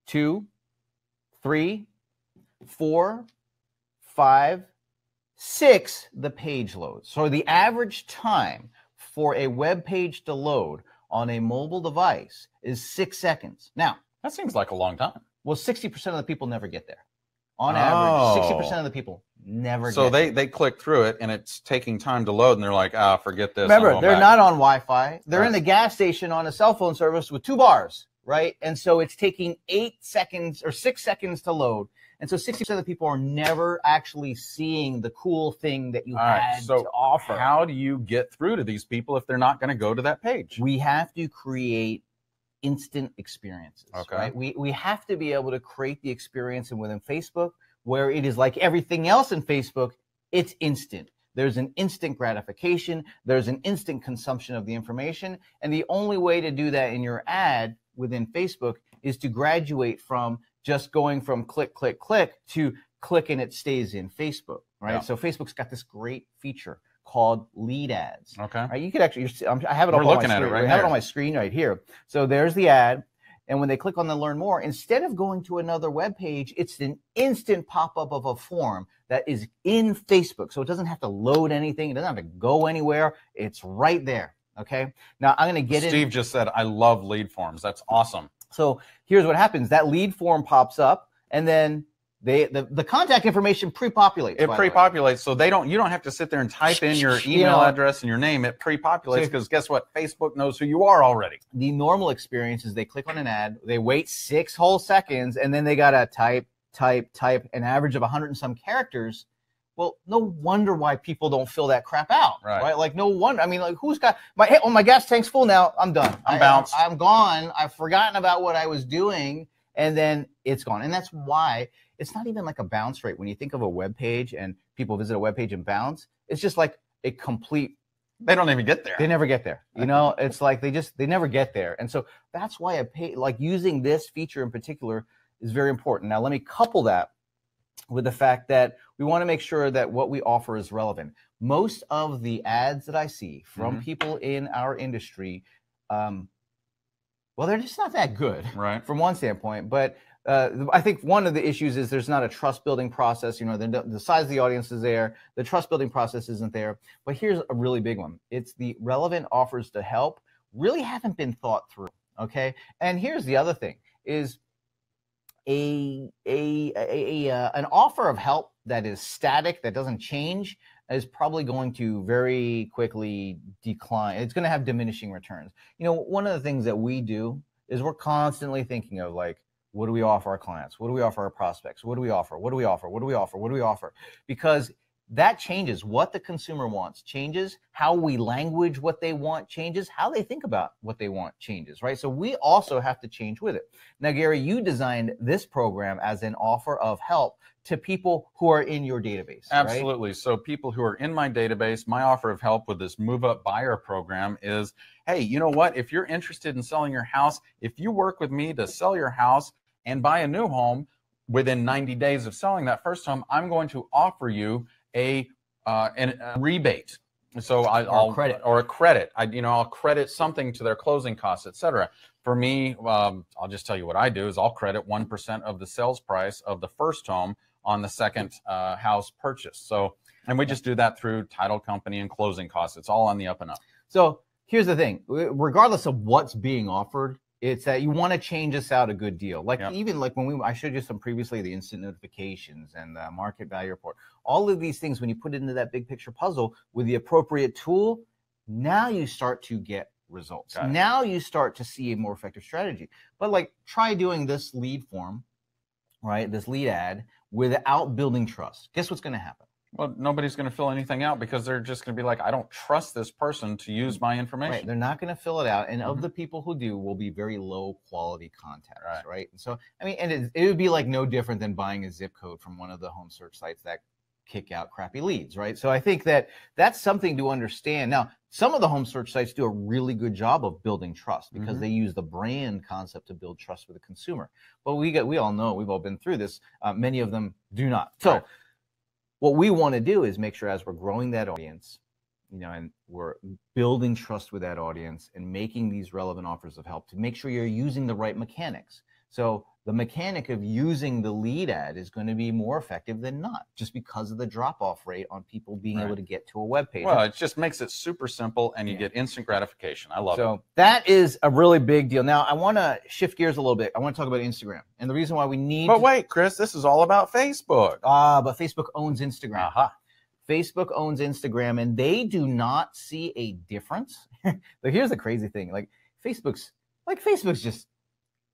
2, 3, 4, 5, 6, the page loads. So the average time for a web page to load on a mobile device is 6 seconds. Now, that seems like a long time. Well, 60% of the people never get there. On average, 60% of the people never get there. So they click through it and it's taking time to load and they're like, forget this. Remember, they're not on Wi-Fi. They're in the gas station on a cell phone service with 2 bars, right? And so it's taking 8 seconds or 6 seconds to load. And so 60% of the people are never actually seeing the cool thing that you had to offer. How do you get through to these people if they're not going to go to that page? We have to create instant experiences. Okay. Right? We have to be able to create the experience within Facebook where it is like everything else in Facebook, it's instant. There's an instant gratification. There's an instant consumption of the information. And the only way to do that in your ad within Facebook is to graduate from just going from click, click, click to click and it stays in Facebook, right? Yeah. So Facebook's got this great feature called lead ads. Okay. Right? You could actually, I have it up on my screen. We're looking at it right here. I have it on my screen right here. So there's the ad. And when they click on the learn more, instead of going to another web page, it's an instant pop-up of a form that is in Facebook. So it doesn't have to load anything. It doesn't have to go anywhere. It's right there. Okay. Now I'm going to get in. Steve just said, I love lead forms. That's awesome. So here's what happens. That lead form pops up and then the contact information pre-populates. It pre-populates, so you don't have to sit there and type in your email address and your name. It pre-populates because guess what? Facebook knows who you are already. The normal experience is they click on an ad, they wait 6 whole seconds, and then they gotta type an average of 100 and some characters. Well, no wonder why people don't fill that crap out, right? Like no wonder. I mean, like who's got my gas tank's full now? I'm done. I'm bounced. I'm gone. I've forgotten about what I was doing, and then it's gone. And that's why. It's not even like a bounce rate. When you think of a web page and people visit a web page and bounce, it's just like a complete They don't even get there. They never get there. You know, it's like they never get there. And so that's why like using this feature in particular is very important. Now, let me couple that with the fact that we want to make sure that what we offer is relevant. Most of the ads that I see from people in our industry, well, they're just not that good, right, from one standpoint. But I think one of the issues is there's not a trust building process. You know, the size of the audience is there. The trust building process isn't there. But here's a really big one. It's the relevant offers to help really haven't been thought through. Okay. And here's the other thing is an offer of help that is static, that doesn't change, is probably going to very quickly decline. It's going to have diminishing returns. You know, one of the things that we do is we're constantly thinking of like, what do we offer our clients? What do we offer our prospects? What do we offer? What do we offer? What do we offer? What do we offer? Because that changes. What the consumer wants changes. How we language what they want changes. How they think about what they want changes, right? So we also have to change with it. Now, Gary, you designed this program as an offer of help to people who are in your database. Absolutely. Right? So people who are in my database, my offer of help with this Move Up Buyer program is, hey, you know what? If you're interested in selling your house, if you work with me to sell your house and buy a new home within 90 days of selling that first home, I'm going to offer you a rebate. So I'll credit or a credit. I'll credit something to their closing costs, etc. For me, I'll just tell you what I do is I'll credit 1% of the sales price of the first home on the second house purchase. So, and we just do that through title company and closing costs. It's all on the up and up. So here's the thing: regardless of what's being offered, it's that you want to change this out a good deal. Like even like when I showed you some previously, the instant notifications and the market value report, all of these things, when you put it into that big picture puzzle with the appropriate tool, now you start to get results. Now you start to see a more effective strategy. But like try doing this lead form, right? This lead ad without building trust. Guess what's going to happen? Well, nobody's going to fill anything out because they're just going to be like, I don't trust this person to use my information. Right. They're not going to fill it out. And of the people who do will be very low quality contacts. Right. And so, I mean, and it would be like no different than buying a zip code from one of the home search sites that kick out crappy leads. Right. So I think that that's something to understand. Now, some of the home search sites do a really good job of building trust because they use the brand concept to build trust with the consumer. But we all know, we've all been through this. Many of them do not. So what we want to do is make sure as we're growing that audience, you know, and we're building trust with that audience and making these relevant offers of help to make sure you're using the right mechanics. So the mechanic of using the lead ad is going to be more effective than not, just because of the drop-off rate on people being able to get to a web page. Well, it just makes it super simple, and you get instant gratification. I love it. So that is a really big deal. Now, I want to shift gears a little bit. I want to talk about Instagram. And the reason why we need... But wait, Chris, this is all about Facebook. But Facebook owns Instagram. Aha. Facebook owns Instagram, and they do not see a difference. But here's the crazy thing. Facebook's just...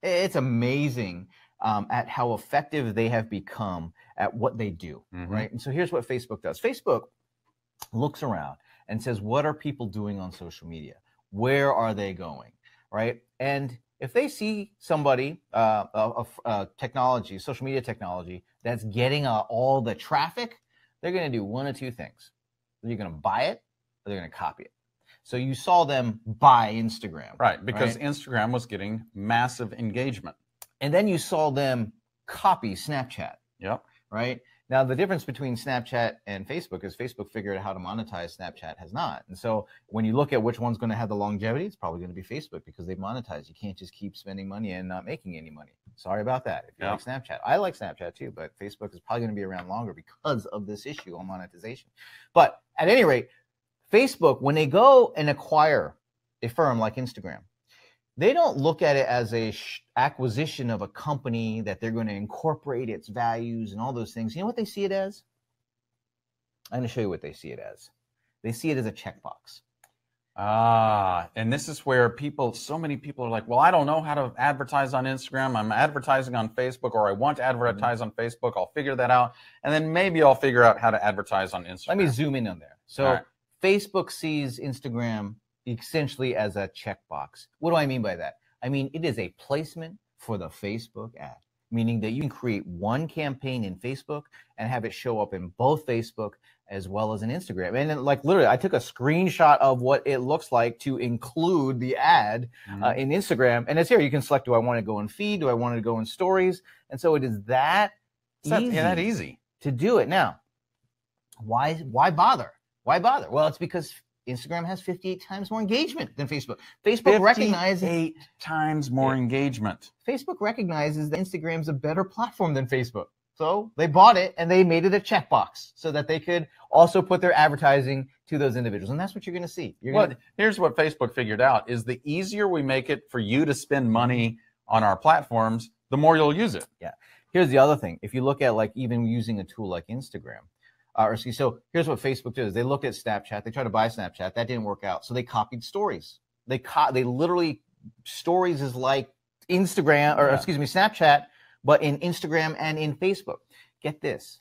It's amazing at how effective they have become at what they do, right? And so here's what Facebook does. Facebook looks around and says, what are people doing on social media? Where are they going, right? And if they see somebody, technology, social media technology, that's getting all the traffic, they're going to do one of two things. They're going to buy it or they're going to copy it. So you saw them buy Instagram. Right, because Instagram was getting massive engagement. And then you saw them copy Snapchat. Yep. Right? Now, the difference between Snapchat and Facebook is Facebook figured out how to monetize, Snapchat has not. And so when you look at which one's going to have the longevity, it's probably going to be Facebook because they monetize. You can't just keep spending money and not making any money. Sorry about that if you like Snapchat. I like Snapchat too, but Facebook is probably going to be around longer because of this issue on monetization. But at any rate, Facebook, when they go and acquire a firm like Instagram, they don't look at it as a acquisition of a company that they're going to incorporate its values and all those things. You know what they see it as? I'm going to show you what they see it as. They see it as a checkbox. And this is where so many people are like, well, I don't know how to advertise on Instagram. I'm advertising on Facebook, or I want to advertise on Facebook. I'll figure that out. And then maybe I'll figure out how to advertise on Instagram. Let me zoom in on there. So Facebook sees Instagram essentially as a checkbox. What do I mean by that? I mean, it is a placement for the Facebook ad, meaning that you can create one campaign in Facebook and have it show up in both Facebook as well as an Instagram. And then, like, literally, I took a screenshot of what it looks like to include the ad in Instagram, and it's here. You can select, do I want to go in feed? Do I want to go in stories? And so it is that easy to do it. Now, why bother? Why bother? Well, it's because Instagram has 58 times more engagement than Facebook. Facebook recognizes 8 times more engagement. Facebook recognizes that Instagram's a better platform than Facebook. So they bought it and they made it a checkbox so that they could also put their advertising to those individuals. And that's what you're going to see. Here's what Facebook figured out is the easier we make it for you to spend money on our platforms, the more you'll use it. Yeah. Here's the other thing. If you look at, like, even using a tool like Instagram, so here's what Facebook did. They looked at Snapchat. They tried to buy Snapchat. That didn't work out. So they copied stories. They literally, stories is like Instagram, or excuse me, Snapchat, but in Instagram and in Facebook. Get this.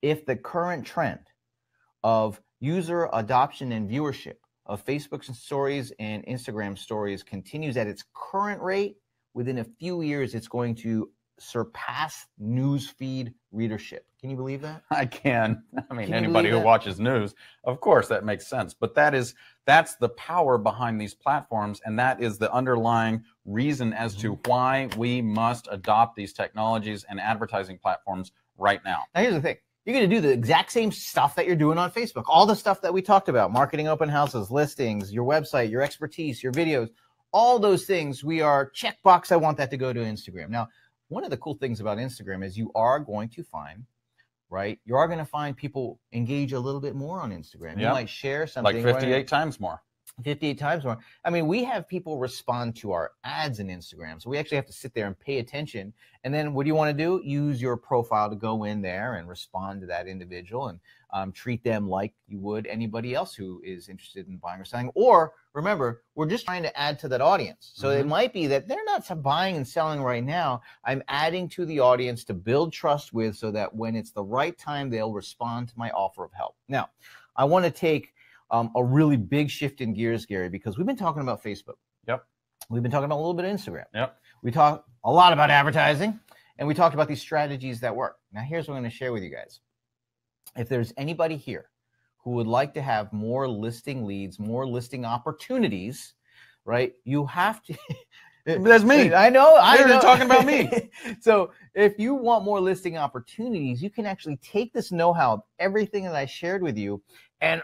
If the current trend of user adoption and viewership of Facebook stories and Instagram stories continues at its current rate, within a few years, it's going to surpass newsfeed readership. Can you believe that? I can. I mean, anybody who watches news, of course, that makes sense. But that's the power behind these platforms, and that is the underlying reason as to why we must adopt these technologies and advertising platforms right now. Now, here's the thing. You're going to do the exact same stuff that you're doing on Facebook. All the stuff that we talked about, marketing open houses, listings, your website, your expertise, your videos, all those things, we are checkbox. I want that to go to Instagram. Now, one of the cool things about Instagram is you are going to find, right? You are going to find people engage a little bit more on Instagram. You might share something. Like 58 times more. 58 times more. I mean, we have people respond to our ads in Instagram. So we actually have to sit there and pay attention. And then what do you want to do? Use your profile to go in there and respond to that individual and treat them like you would anybody else who is interested in buying or selling. Or remember, we're just trying to add to that audience. So it might be that they're not buying and selling right now. I'm adding to the audience to build trust with, so that when it's the right time, they'll respond to my offer of help. Now, I want to take a really big shift in gears, Gary, because we've been talking about Facebook. Yep. We've been talking about a little bit of Instagram. Yep. We talk a lot about advertising, and we talked about these strategies that work. Now, here's what I'm going to share with you guys. If there's anybody here who would like to have more listing leads, more listing opportunities, right, you have to. That's me. I know. You're talking about me. So if you want more listing opportunities, you can actually take this know-how, everything that I shared with you, and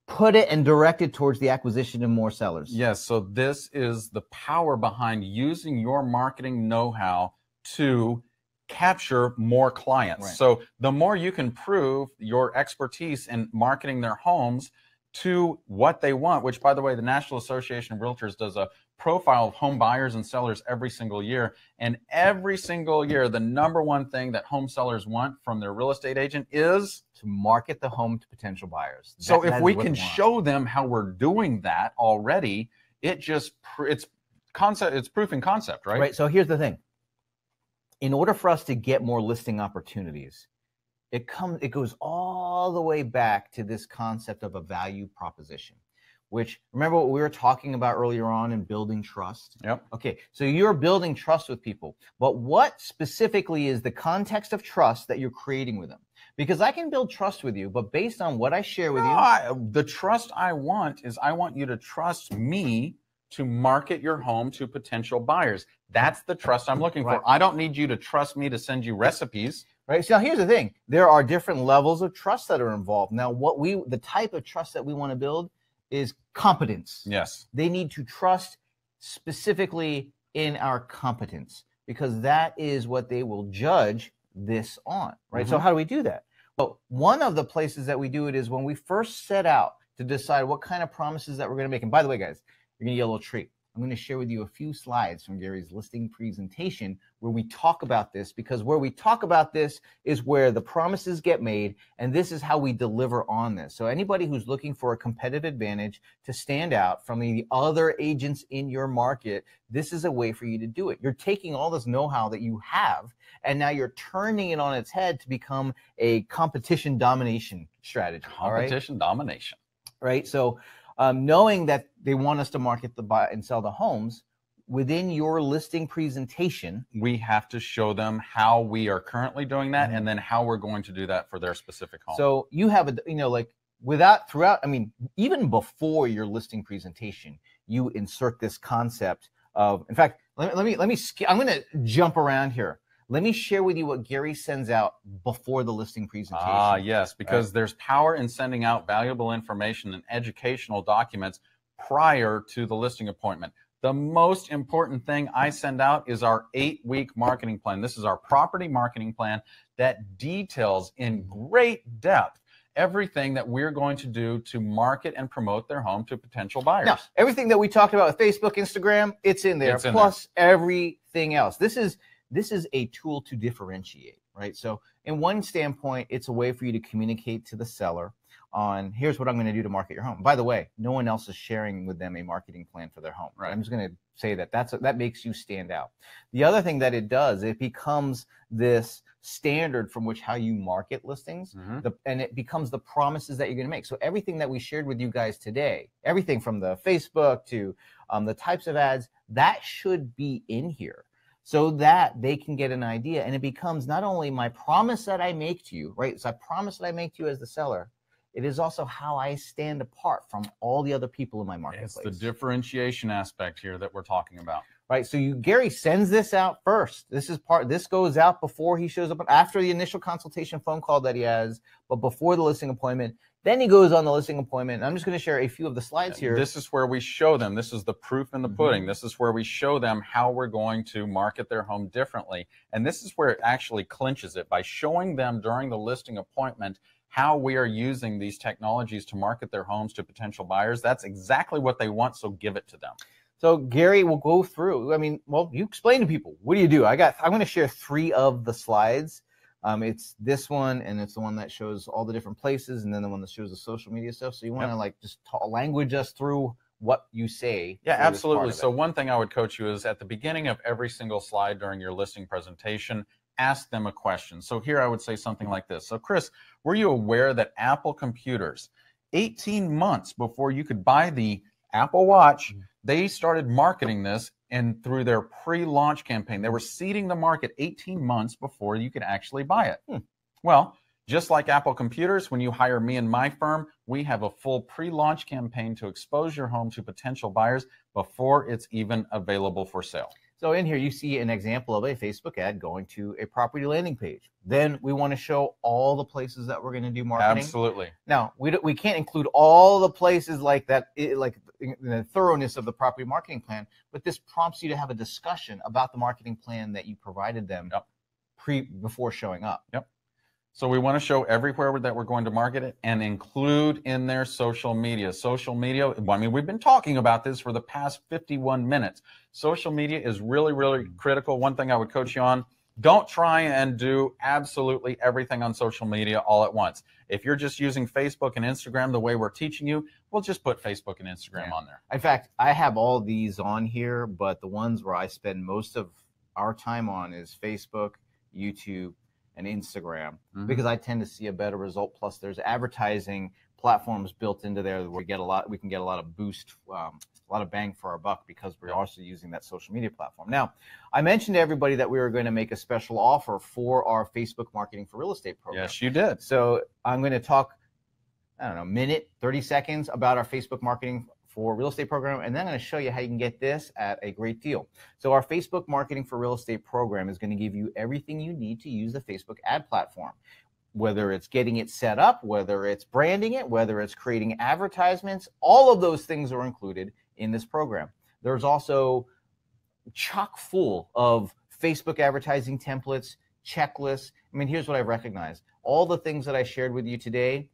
put it and direct it towards the acquisition of more sellers. Yes. So this is the power behind using your marketing know-how to capture more clients. Right. So the more you can prove your expertise in marketing their homes to what they want, which, by the way, the National Association of Realtors does a profile of home buyers and sellers every single year. And every single year, the number one thing that home sellers want from their real estate agent is to market the home to potential buyers. So if we can show them how we're doing that already, it's proof in concept, right? Right. So here's the thing. In order for us to get more listing opportunities, it goes all the way back to this concept of a value proposition, which, remember what we were talking about earlier on in building trust? Yep. Okay, so you're building trust with people, but what specifically is the context of trust that you're creating with them? Because I can build trust with you, but based on what I share with you. The trust I want is I want you to trust me to market your home to potential buyers. That's the trust I'm looking for. I don't need you to trust me to send you recipes. Right. So now here's the thing. There are different levels of trust that are involved. Now, the type of trust that we want to build is competence. Yes. They need to trust specifically in our competence, because that is what they will judge this on. Right. So how do we do that? Well, one of the places that we do it is when we first set out to decide what kind of promises that we're going to make. And by the way, guys, you're going to get a little treat. I'm going to share with you a few slides from Gary's listing presentation where we talk about this, because where we talk about this is where the promises get made, and this is how we deliver on this. So anybody who's looking for a competitive advantage to stand out from the other agents in your market, this is a way for you to do it. You're taking all this know-how that you have, and now you're turning it on its head to become a competition domination strategy. Competition domination. Right? So knowing that they want us to market, buy and sell the homes, within your listing presentation, we have to show them how we are currently doing that, and then how we're going to do that for their specific home. So you have throughout, I mean, even before your listing presentation, you insert this concept of, in fact, I'm going to jump around here. Let me share with you what Gary sends out before the listing presentation. Ah, yes, because there's power in sending out valuable information and educational documents prior to the listing appointment. The most important thing I send out is our 8-week marketing plan. This is our property marketing plan that details in great depth everything that we're going to do to market and promote their home to potential buyers. Now, everything that we talked about with Facebook, Instagram, it's in there, plus everything else. This is a tool to differentiate, right? So in one standpoint, it's a way for you to communicate to the seller on, here's what I'm going to do to market your home. By the way, no one else is sharing with them a marketing plan for their home. Right? I'm just going to say that makes you stand out. The other thing that it does, it becomes this standard from which how you market listings, and it becomes the promises that you're going to make. So everything that we shared with you guys today, everything from the Facebook to the types of ads, that should be in here, so that they can get an idea. And it becomes not only my promise that I make to you, right? So I promise that I make to you as the seller. It is also how I stand apart from all the other people in my marketplace. It's the differentiation aspect here that we're talking about. Right. So Gary sends this out first. This goes out before he shows up, after the initial consultation phone call that he has, but before the listing appointment. Then he goes on the listing appointment. I'm just going to share a few of the slides here. This is where we show them. This is the proof in the pudding. This is where we show them how we're going to market their home differently. And this is where it actually clinches it, by showing them during the listing appointment how we are using these technologies to market their homes to potential buyers. That's exactly what they want, so give it to them. So Gary will go through. I mean, well, you explain to people. What do you do? I'm going to share 3 of the slides. It's this one, and it's the one that shows all the different places, and then the one that shows the social media stuff. So you want to just language us through what you say. Yeah, absolutely. So one thing I would coach you is at the beginning of every single slide during your listing presentation, ask them a question. So here I would say something like this. So Chris, were you aware that Apple computers, 18 months before you could buy the Apple Watch, they started marketing this, and through their pre-launch campaign, they were seeding the market 18 months before you could actually buy it. Well, just like Apple computers, when you hire me and my firm, we have a full pre-launch campaign to expose your home to potential buyers before it's even available for sale. So in here, you see an example of a Facebook ad going to a property landing page. Then we want to show all the places that we're going to do marketing. Absolutely. Now, we can't include all the places like that, like the thoroughness of the property marketing plan, but this prompts you to have a discussion about the marketing plan that you provided them before showing up. So we want to show everywhere that we're going to market it, and include in their social media. Social media, I mean, we've been talking about this for the past 51 minutes. Social media is really, really critical. One thing I would coach you on, don't try and do absolutely everything on social media all at once. If you're just using Facebook and Instagram the way we're teaching you, we'll just put Facebook and Instagram on there. In fact, I have all these on here, but the ones where I spend most of our time on is Facebook, YouTube, and Instagram, because I tend to see a better result. Plus, there's advertising platforms built into there where we can get a lot of boost, a lot of bang for our buck, because we're also using that social media platform. Now, I mentioned to everybody that we were going to make a special offer for our Facebook Marketing for Real Estate program. Yes, you did. So I'm going to talk, I don't know, a minute, 30 seconds about our Facebook Marketing for Real Estate program, and then I'm going to show you how you can get this at a great deal. So our Facebook Marketing for Real Estate program is going to give you everything you need to use the Facebook ad platform, whether it's getting it set up, whether it's branding it, whether it's creating advertisements. All of those things are included in this program. There's also chock full of Facebook advertising templates, checklists. I mean, here's what I've recognized. All the things that I shared with you today,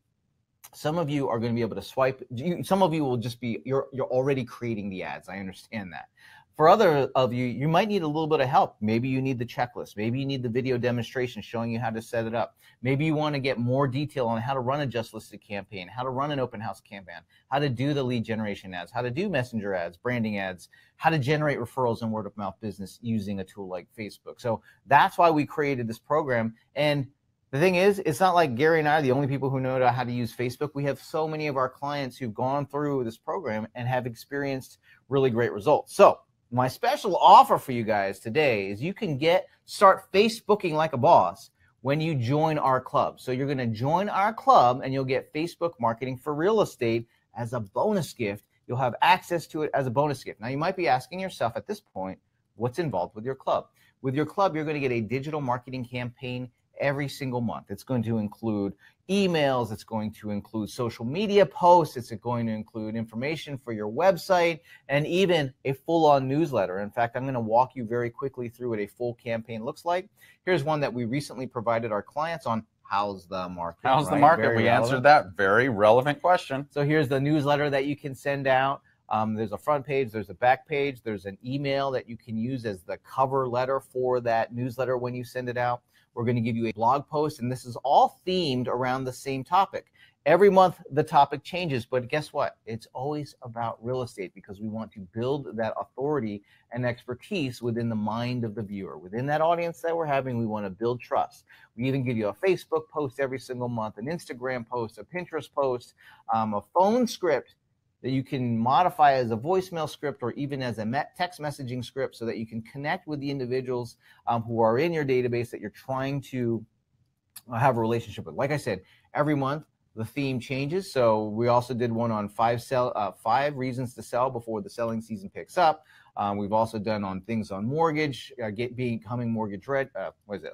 some of you are going to be able to swipe. Some of you will just be, you're already creating the ads. I understand that. For other of you, you might need a little bit of help. Maybe you need the checklist. Maybe you need the video demonstration showing you how to set it up. Maybe you want to get more detail on how to run a just listed campaign, how to run an open house campaign, how to do the lead generation ads, how to do messenger ads, branding ads, how to generate referrals and word of mouth business using a tool like Facebook. So that's why we created this program. And the thing is, it's not like Gary and I are the only people who know how to use Facebook. We have so many of our clients who've gone through this program and have experienced really great results. So my special offer for you guys today is you can start Facebooking like a boss when you join our club. So you're going to join our club and you'll get Facebook marketing for real estate as a bonus gift. You'll have access to it as a bonus gift. Now you might be asking yourself at this point, what's involved with your club? With your club, you're going to get a digital marketing campaign every single month. It's going to include emails, it's going to include social media posts, it's going to include information for your website, and even a full-on newsletter. In fact, I'm going to walk you very quickly through what a full campaign looks like. Here's one that we recently provided our clients on. How's the market? How's the market? We answered that very relevant question. So here's the newsletter that you can send out. There's a front page, there's a back page, there's an email that you can use as the cover letter for that newsletter when you send it out. We're going to give you a blog post, and this is all themed around the same topic. Every month, the topic changes, but guess what? It's always about real estate because we want to build that authority and expertise within the mind of the viewer. Within that audience that we're having, we want to build trust. We even give you a Facebook post every single month, an Instagram post, a Pinterest post, a phone script that you can modify as a voicemail script or even as a text messaging script so that you can connect with the individuals who are in your database that you're trying to have a relationship with. Like I said, every month the theme changes. So we also did one on 5 reasons to sell before the selling season picks up. We've also done on things on mortgage, becoming mortgage ready.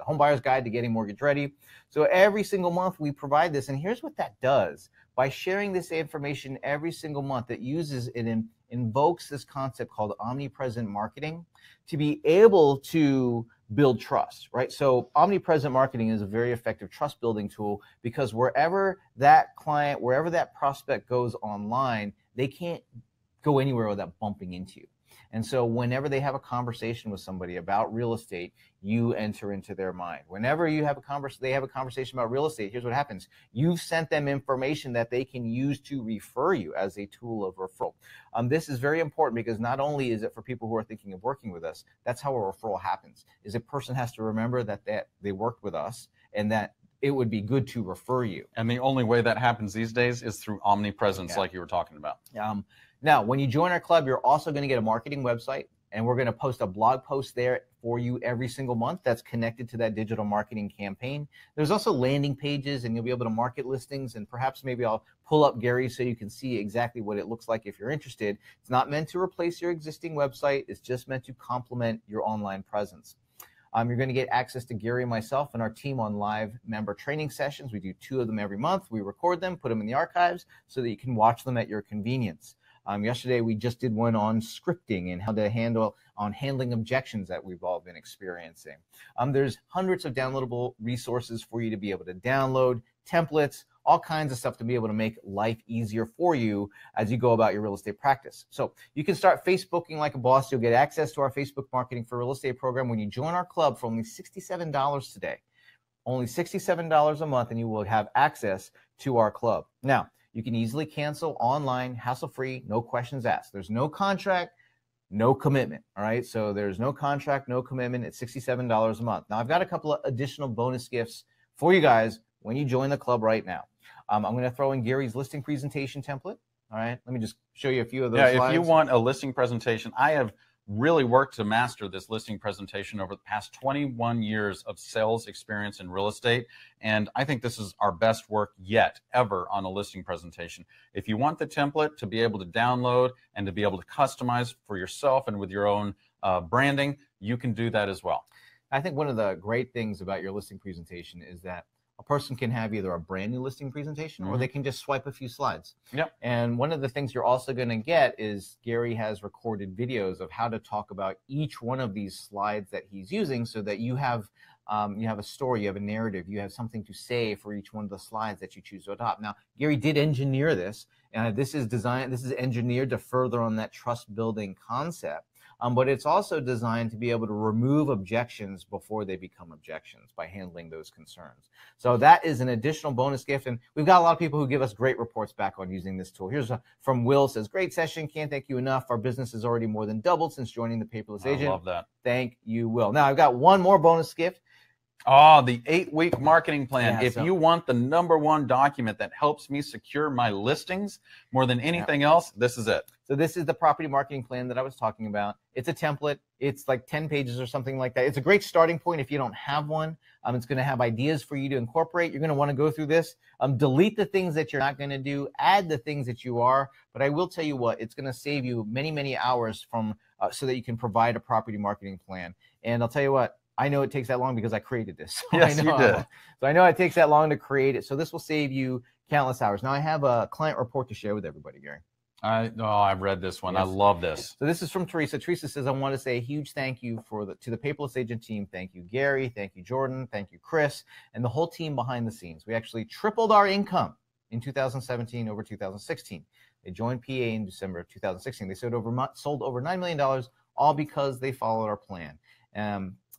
Home Buyer's Guide to Getting Mortgage Ready. So every single month we provide this, and here's what that does. By sharing this information every single month, it invokes this concept called omnipresent marketing to be able to build trust, right? So omnipresent marketing is a very effective trust building tool because wherever that client, wherever that prospect goes online, they can't go anywhere without bumping into you. And so whenever they have a conversation with somebody about real estate, you enter into their mind. Whenever they have a conversation about real estate, here's what happens. You've sent them information that they can use to refer you as a tool of referral. This is very important because not only is it for people who are thinking of working with us, that's how a referral happens, is a person has to remember that they worked with us and that it would be good to refer you. And the only way that happens these days is through omnipresence, like you were talking about. Now, when you join our club, you're also going to get a marketing website, and we're going to post a blog post there for you every single month that's connected to that digital marketing campaign. There's also landing pages, and you'll be able to market listings, and perhaps maybe I'll pull up Gary so you can see exactly what it looks like if you're interested. It's not meant to replace your existing website. It's just meant to complement your online presence. You're going to get access to Gary and myself and our team on live member training sessions. We do 2 of them every month. We record them, put them in the archives so that you can watch them at your convenience. Yesterday, we just did one on scripting and how to handling objections that we've all been experiencing. There's hundreds of downloadable resources for you to be able to download, templates, all kinds of stuff to be able to make life easier for you as you go about your real estate practice. So you can start Facebooking like a boss. You'll get access to our Facebook Marketing for Real Estate program when you join our club for only $67 today. Only $67 a month, and you will have access to our club. Now, you can easily cancel online, hassle-free, no questions asked. There's no contract, no commitment, all right? So there's no contract, no commitment. It's $67 a month. Now, I've got a couple of additional bonus gifts for you guys when you join the club right now. I'm going to throw in Gary's listing presentation template, all right? Let me just show you a few of those slides. If you want a listing presentation, I have really worked to master this listing presentation over the past 21 years of sales experience in real estate. And I think this is our best work yet ever on a listing presentation. If you want the template to be able to download and to be able to customize for yourself and with your own branding, you can do that as well. I think one of the great things about your listing presentation is that a person can have either a brand new listing presentation or they can just swipe a few slides. Yep. And one of the things you're also going to get is Gary has recorded videos of how to talk about each one of these slides that he's using so that you have a story, you have a narrative, you have something to say for each one of the slides that you choose to adopt. Now, Gary did engineer this, and this is engineered to further on that trust building concept. But it's also designed to be able to remove objections before they become objections by handling those concerns. So that is an additional bonus gift. And we've got a lot of people who give us great reports back on using this tool. Here's from Will, says, great session. Can't thank you enough. Our business has already more than doubled since joining the Paperless Agent. I love that. Thank you, Will. Now, I've got one more bonus gift. Oh, the 8-week marketing plan. Yeah, If so- you want the #1 document that helps me secure my listings more than anything else, this is it. So this is the property marketing plan that I was talking about. It's a template. It's like 10 pages or something like that. It's a great starting point if you don't have one. It's going to have ideas for you to incorporate. You're going to want to go through this. Delete the things that you're not going to do. Add the things that you are. But I will tell you what, it's going to save you many, many hours from so that you can provide a property marketing plan. And I'll tell you what, I know it takes that long because I created this. So Yes, I know, you did. So I know it takes that long to create it. So this will save you countless hours. Now I have a client report to share with everybody, Gary. I've read this one. Yes. I love this. So this is from Teresa. Teresa says, I want to say a huge thank you to the Paperless Agent team. Thank you, Gary. Thank you, Jordan. Thank you, Chris, and the whole team behind the scenes. We actually tripled our income in 2017 over 2016. They joined PA in December of 2016. They sold over $9 million, all because they followed our plan.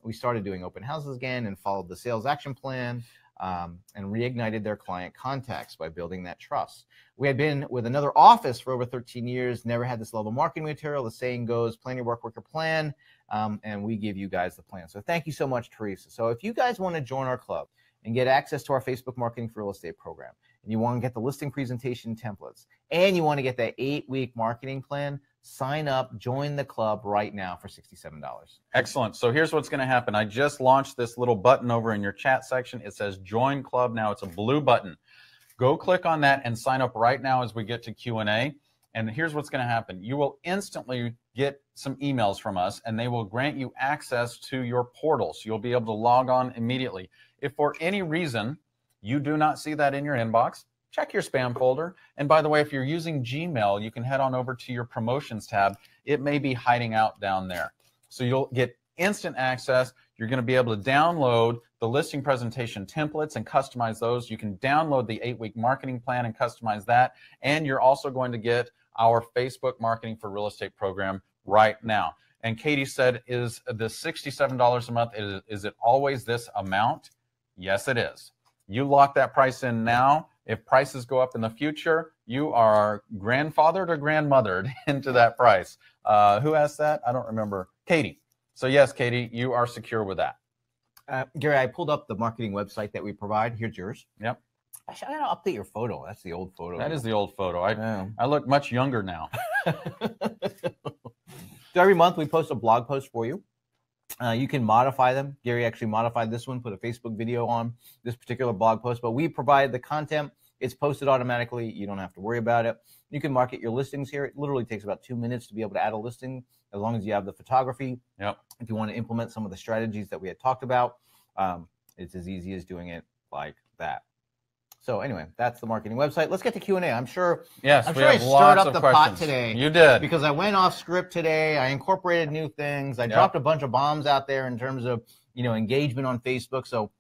We started doing open houses again and followed the sales action plan and reignited their client contacts by building that trust. We had been with another office for over 13 years, never had this level of marketing material. The saying goes, plan your work, work your plan, and we give you guys the plan. So thank you so much, Teresa. So if you guys want to join our club and get access to our Facebook Marketing for Real Estate program, and you want to get the listing presentation templates, and you want to get that 8-week marketing plan, sign up, join the club right now for $67. Excellent. So here's what's going to happen. I just launched this little button over in your chat section. It says join club now. It's a blue button. Go click on that and sign up right now as we get to Q&A. And here's what's going to happen. You will instantly get some emails from us, and they will grant you access to your portal. So you'll be able to log on immediately. If for any reason you do not see that in your inbox, check your spam folder. And by the way, if you're using Gmail, you can head on over to your promotions tab. It may be hiding out down there. So you'll get instant access. You're going to be able to download the listing presentation templates and customize those. You can download the 8-week marketing plan and customize that. And you're also going to get our Facebook Marketing for Real Estate program right now. And Katie said, is the $67 a month, is it always this amount? Yes, it is. You lock that price in now. If prices go up in the future, you are grandfathered or grandmothered into that price. Who asked that? I don't remember. Katie. So yes, Katie, you are secure with that. Gary, I pulled up the marketing website that we provide. Here's yours. Yep. Actually, I gotta update your photo. That's the old photo. That is the old photo. I look much younger now. So every month we post a blog post for you. You can modify them. Gary actually modified this one, put a Facebook video on this particular blog post, but we provide the content. It's posted automatically. You don't have to worry about it. You can market your listings here. It literally takes about 2 minutes to be able to add a listing as long as you have the photography. Yep. If you want to implement some of the strategies that we had talked about, it's as easy as doing it like that. So anyway, that's the marketing website. Let's get to Q&A. I'm sure we have I stirred lots up of the questions. pot today. You did. Because I went off script today. I incorporated new things. I dropped a bunch of bombs out there in terms of, engagement on Facebook. So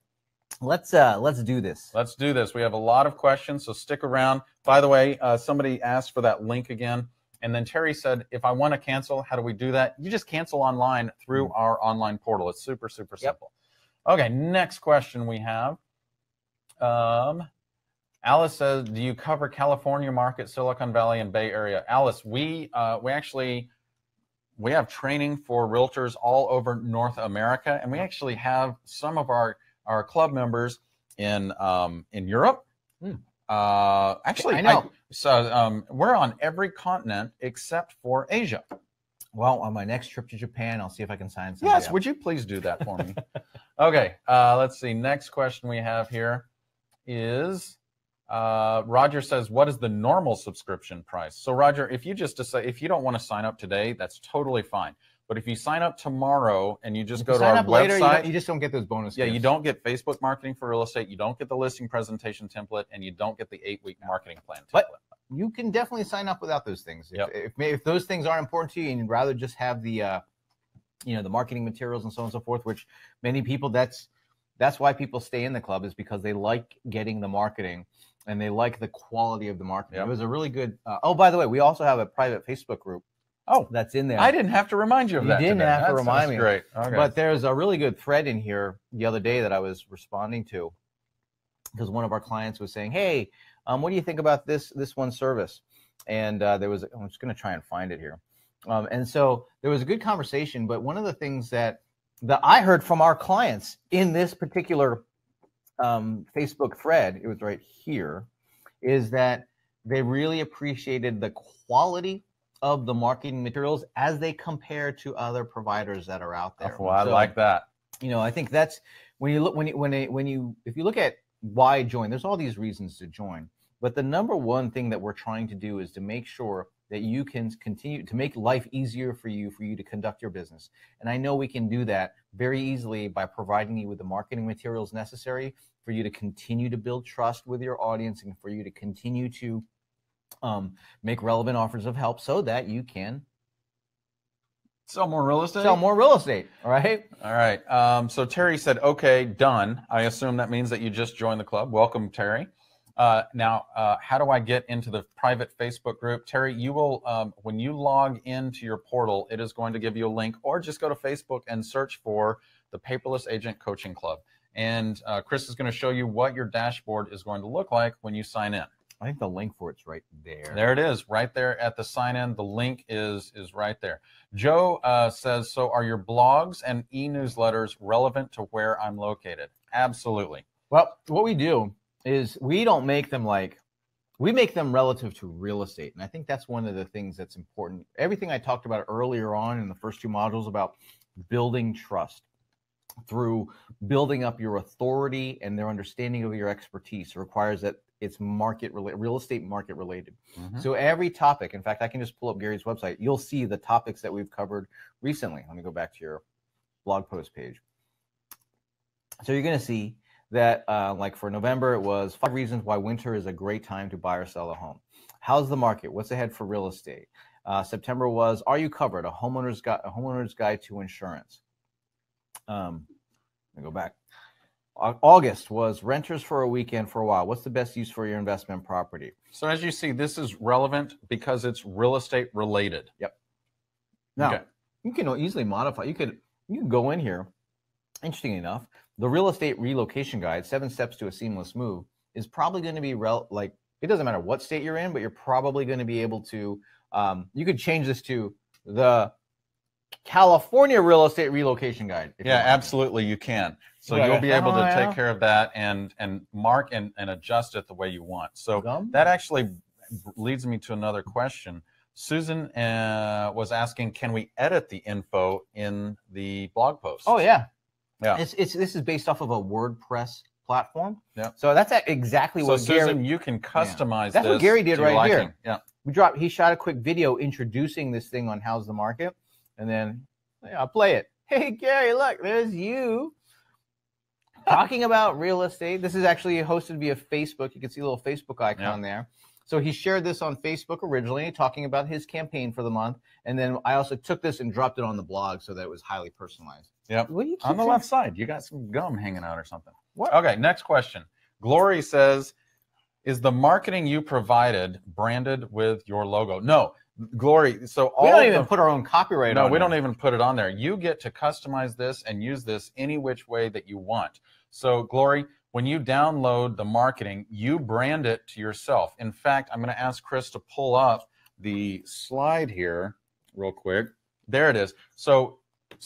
let's do this. Let's do this. We have a lot of questions, so stick around. By the way, somebody asked for that link again. And then Terry said, if I want to cancel, how do we do that? You just cancel online through our online portal. It's super, super simple. Okay, next question we have. Alice says, do you cover California market, Silicon Valley, and Bay Area? Alice, we have training for realtors all over North America, and we actually have some of our club members in Europe. Actually, I know. We're on every continent except for Asia. Well, on my next trip to Japan, I'll see if I can sign something. Yes, would you please do that for me? Okay, let's see. Next question we have here is Roger says, what is the normal subscription price? So Roger, if you don't want to sign up today, that's totally fine. But if you sign up tomorrow and you just go to our website, later, you just don't get those bonus Yeah, gifts. you don't get Facebook Marketing for Real Estate, you don't get the listing presentation template, and you don't get the 8-week marketing plan template. But you can definitely sign up without those things. If those things aren't important to you and you'd rather just have the the marketing materials and so on and so forth, which many people, that's why people stay in the club, is because they like getting the marketing and they like the quality of the marketing. It was a really good oh, by the way, we also have a private Facebook group. Oh, that's in there. I didn't have to remind you of that. You didn't have to remind me. Great. Okay. But there's a really good thread in here the other day that I was responding to, because one of our clients was saying, hey, what do you think about this one service? And there was, I'm just going to try and find it here. And so there was a good conversation, but one of the things that that I heard from our clients in this particular Facebook thread, it was right here, is that they really appreciated the quality of the marketing materials as they compare to other providers that are out there. Oh, well, I like that. You know, I think that's when you look if you look at why join, there's all these reasons to join. But the number one thing that we're trying to do is to make sure that you can continue to make life easier for you to conduct your business. And I know we can do that very easily by providing you with the marketing materials necessary for you to continue to build trust with your audience and for you to continue to make relevant offers of help so that you can sell more real estate. Sell more real estate. All right. All right. So Terry said, "Okay, done." I assume that means that you just joined the club. Welcome, Terry. Now, how do I get into the private Facebook group? Terry, you will, when you log into your portal, it is going to give you a link, or just go to Facebook and search for the Paperless Agent Coaching Club. And Chris is going to show you what your dashboard is going to look like when you sign in. I think the link for it's right there. There it is, right there at the sign in. The link is right there. Joe says, so are your blogs and e-newsletters relevant to where I'm located? Absolutely. Well, what we do is we don't make them we make them relative to real estate. And I think that's one of the things that's important. Everything I talked about earlier on in the first two modules about building trust through building up your authority and their understanding of your expertise requires that it's real estate market related. Mm-hmm. So every topic, in fact, I can just pull up Gary's website. You'll see the topics that we've covered recently. Let me go back to your blog post page. So you're going to see that like for November, it was 5 reasons why winter is a great time to buy or sell a home. How's the market? What's ahead for real estate? September was, are you covered? A homeowner's guide to insurance. Let me go back. August was renters for a weekend for a while. What's the best use for your investment property? So as you see, this is relevant because it's real estate related. Yep. Now, you can easily modify. You can go in here. Interesting enough, the real estate relocation guide, 7 steps to a seamless move, is probably going to be it doesn't matter what state you're in, but you're probably going to be able to, you could change this to the California real estate relocation guide. Yeah, absolutely, you can. So you'll be able to take care of that and mark and adjust it the way you want. So that actually leads me to another question. Susan was asking, can we edit the info in the blog post? Oh, yeah. Yeah. This is based off of a WordPress platform. Yeah. So that's exactly what Gary. Susan, you can customize That's what Gary did right here. Yeah. He shot a quick video introducing this thing on How's the Market, and then I'll play it. Hey Gary, look, there's you talking about real estate. This is actually hosted via Facebook. You can see a little Facebook icon there. So he shared this on Facebook originally, talking about his campaign for the month. And then I also took this and dropped it on the blog so that it was highly personalized. Yep. On the left side, you got some gum hanging out or something. What? Okay, next question. Glory says, is the marketing you provided branded with your logo? No, Glory. So we don't even put our own copyright on it. No, we don't even put it on there. You get to customize this and use this any which way that you want. So Glory, when you download the marketing, you brand it to yourself. In fact, I'm going to ask Chris to pull up the slide here real quick. There it is. So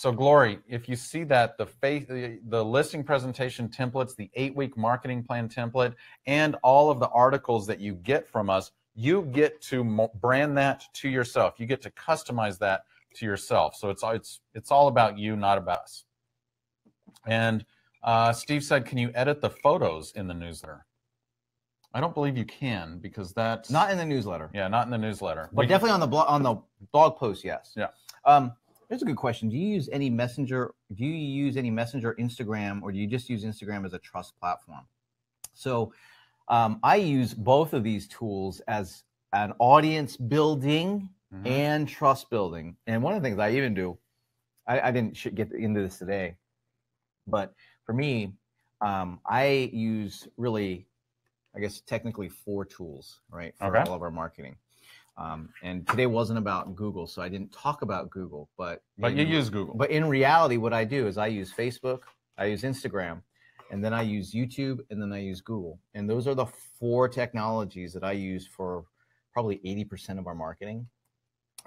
Glory, if you see that the listing presentation templates, the 8-week marketing plan template, and all of the articles that you get from us, you get to brand that to yourself. You get to customize that to yourself. So it's all about you, not about us. And Steve said, can you edit the photos in the newsletter? I don't believe you can because that's not in the newsletter. Yeah, not in the newsletter. But definitely on the blog post, yes. Yeah. Here's a good question. Do you use any messenger? Do you use any messenger, Instagram, or do you just use Instagram as a trust platform? So I use both of these tools as an audience building and trust building. And one of the things I even do, I didn't get into this today, but for me, I use really, I guess, technically 4 tools, right, for all of our marketing. And today wasn't about Google, so I didn't talk about Google. But you use Google. But in reality, what I do is I use Facebook, I use Instagram, and then I use YouTube, and then I use Google. And those are the 4 technologies that I use for probably 80% of our marketing.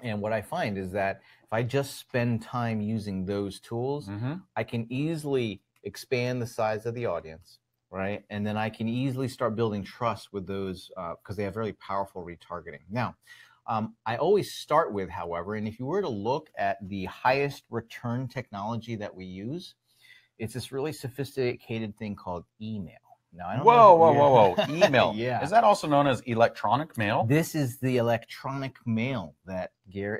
And what I find is that if I just spend time using those tools, I can easily expand the size of the audience, right? And then I can easily start building trust with those because they have very powerful retargeting. Now, I always start with, however, and if you were to look at the highest return technology that we use, it's this really sophisticated thing called email. Now, I don't know Whoa. Email. Yeah. Is that also known as electronic mail? This is the electronic mail that Gary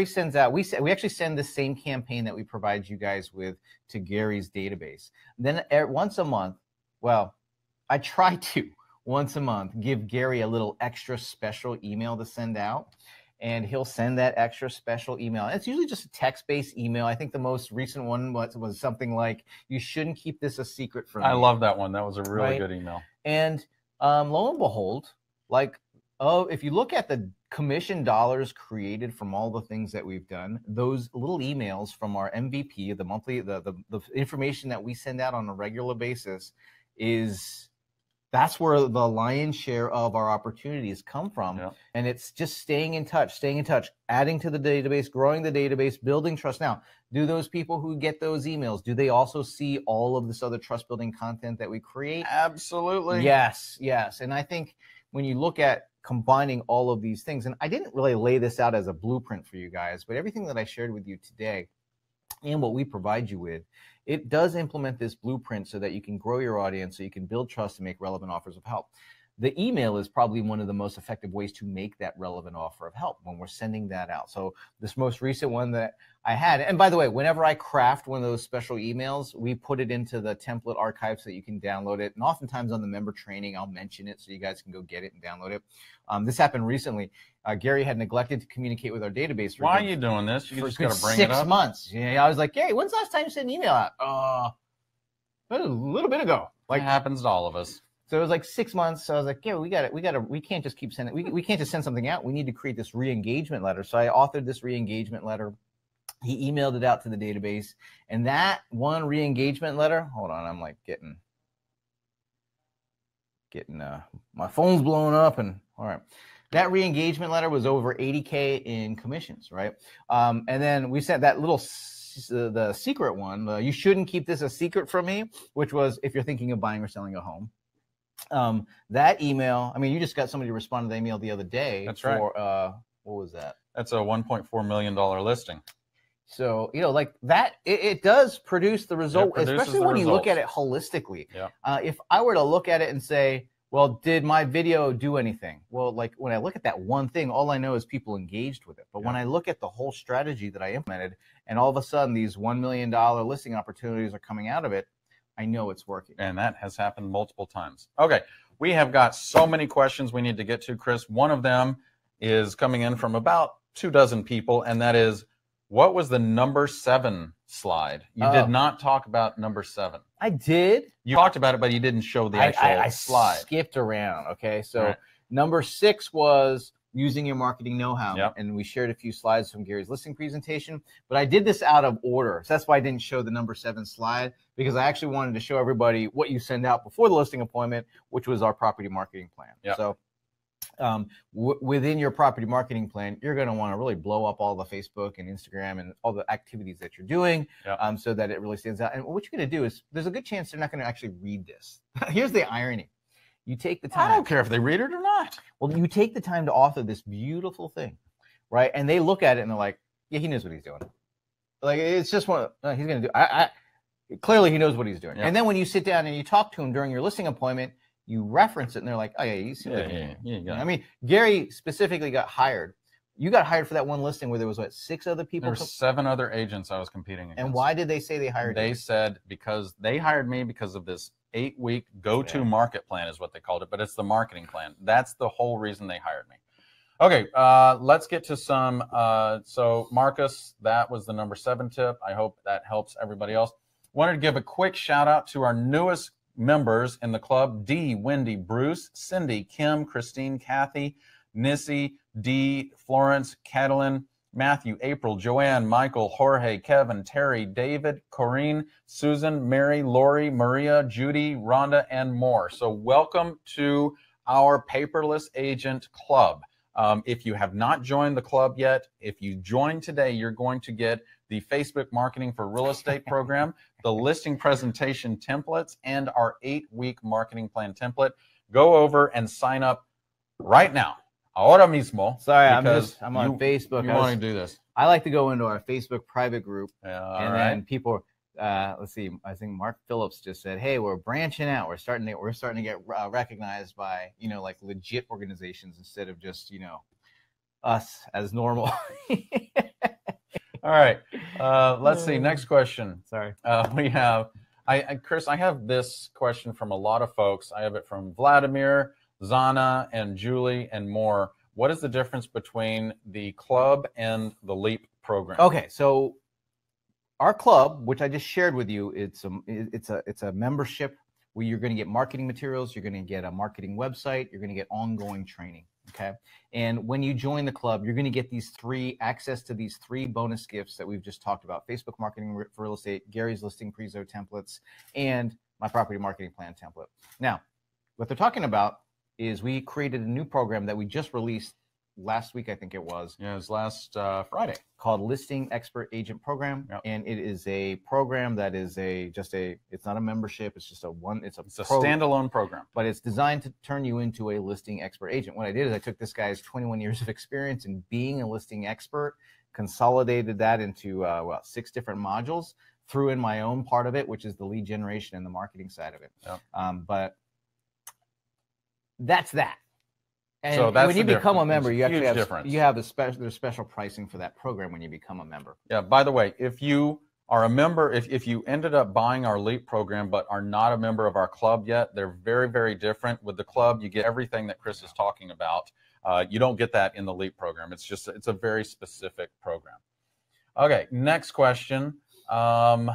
sends out. We actually send the same campaign that we provide you guys with to Gary's database. Then once a month, well, I try to once a month give Gary a little extra special email to send out. And he'll send that extra special email. And it's usually just a text-based email. I think the most recent one was something like, "You shouldn't keep this a secret from me." I love that one. That was a really good email. And lo and behold, if you look at the commission dollars created from all the things that we've done, those little emails from our MVP, the monthly, the information that we send out on a regular basis that's where the lion's share of our opportunities come from. Yeah. And it's just staying in touch, adding to the database, growing the database, building trust. Now, do those people who get those emails, do they also see all of this other trust building content that we create? Absolutely. Yes. And I think when you look at combining all of these things, and I didn't really lay this out as a blueprint for you guys, but everything that I shared with you today and what we provide you with, it does implement this blueprint so that you can grow your audience, so you can build trust and make relevant offers of help. The email is probably one of the most effective ways to make that relevant offer of help when we're sending that out. So this most recent one that I had, and by the way, whenever I craft one of those special emails, we put it into the template archive so that you can download it. And oftentimes on the member training, I'll mention it so you guys can go get it and download it. This happened recently. Gary had neglected to communicate with our database. Why are you doing this? You just got to bring it up. 6 months. Yeah, I was like, Gary, when's the last time you sent an email out? A little bit ago. Like, it happens to all of us. So it was like 6 months. So I was like, yeah, we can't just keep sending, we can't just send something out. We need to create this re-engagement letter. So I authored this re-engagement letter. He emailed it out to the database. And that one re-engagement letter, hold on, I'm like getting my phone's blowing up and all right. That re-engagement letter was over 80K in commissions, right? And then we sent that little, the secret one, you shouldn't keep this a secret from me, which was if you're thinking of buying or selling a home. That email, I mean, you just got somebody to respond to the email the other day. That's right. What was that? That's a $1.4 million listing. So, like that, it does produce the result, especially when you look at it holistically. Yeah. If I were to look at it and say, well, did my video do anything? Well, like when I look at that one thing, all I know is people engaged with it. But when I look at the whole strategy that I implemented and all of a sudden these $1 million listing opportunities are coming out of it, I know it's working. And that has happened multiple times. Okay, we have got so many questions we need to get to, Chris. One of them is coming in from about 24 people, and that is, what was the number 7 slide? You did not talk about number 7. I did. You talked about it, but you didn't show the actual slide. I skipped around, okay? So number 6 was using your marketing know-how. Yep. And we shared a few slides from Gary's listing presentation, but I did this out of order. So that's why I didn't show the number 7 slide, because I actually wanted to show everybody what you send out before the listing appointment, which was our property marketing plan. Yep. So within your property marketing plan, you're going to want to really blow up all the Facebook and Instagram and all the activities that you're doing so that it really stands out. And what you're going to do is there's a good chance they're not going to actually read this. Here's the irony. You take the time. I don't care if they read it or not. Well, you take the time to author this beautiful thing, right? And they look at it and they're like, yeah, he knows what he's doing. Like, it's just what he's going to do. Clearly, he knows what he's doing. Yeah. And then when you sit down and you talk to him during your listing appointment, you reference it and they're like, oh, yeah, you see what I mean, Gary specifically got hired. You got hired for that one listing where there was, 6 other people? There were 7 other agents I was competing against. And why did they say they hired you? They said because they hired me because of this 8-week go-to market plan is what they called it, but it's the marketing plan. That's the whole reason they hired me. Okay, let's get to some. So Marcus, that was the number 7 tip. I hope that helps everybody else. Wanted to give a quick shout out to our newest members in the club: Dee, Wendy, Bruce, Cindy, Kim, Christine, Kathy, Nissy, Dee, Florence, Catalin, Matthew, April, Joanne, Michael, Jorge, Kevin, Terry, David, Corinne, Susan, Mary, Lori, Maria, Judy, Rhonda, and more. So welcome to our Paperless Agent Club. If you have not joined the club yet, if you join today, you're going to get the Facebook Marketing for Real Estate program, the listing presentation templates, and our 8-week marketing plan template. Go over and sign up right now. Ahora mismo. Sorry, I'm on Facebook. You want to do this. I like to go into our Facebook private group, and then people. Let's see. I think Mark Phillips just said, "Hey, we're branching out. We're starting to get recognized by like legit organizations instead of just us as normal." All right. Let's see. Next question. Sorry. We have Chris. I have this question from a lot of folks. I have it from Vladimir, Zana, and Julie, and more. What is the difference between the club and the LEAP program? Okay, so our club, which I just shared with you, it's a membership where you're going to get marketing materials, you're going to get a marketing website, you're going to get ongoing training. Okay, and when you join the club, you're going to get access to these 3 bonus gifts that we've just talked about: Facebook Marketing for Real Estate, Gary's listing prezo templates, and my property marketing plan template. Now, what they're talking about is we created a new program that we just released last week, I think it was. Yeah, it was last Friday. Called Listing Expert Agent Program. Yep. And it is a program that is it's not a membership, it's just it's a standalone program. But it's designed to turn you into a listing expert agent. What I did is I took this guy's 21 years of experience in being a listing expert, consolidated that into 6 different modules, threw in my own part of it, which is the lead generation and the marketing side of it. Yep. But that's that. And so when you become a member, you actually have there's special pricing for that program when you become a member. Yeah. By the way, if you are a member, if you ended up buying our LEAP program but are not a member of our club yet, they're very, very different. With the club, you get everything that Chris is talking about. You don't get that in the LEAP program. It's a very specific program. Okay. Next question. Lots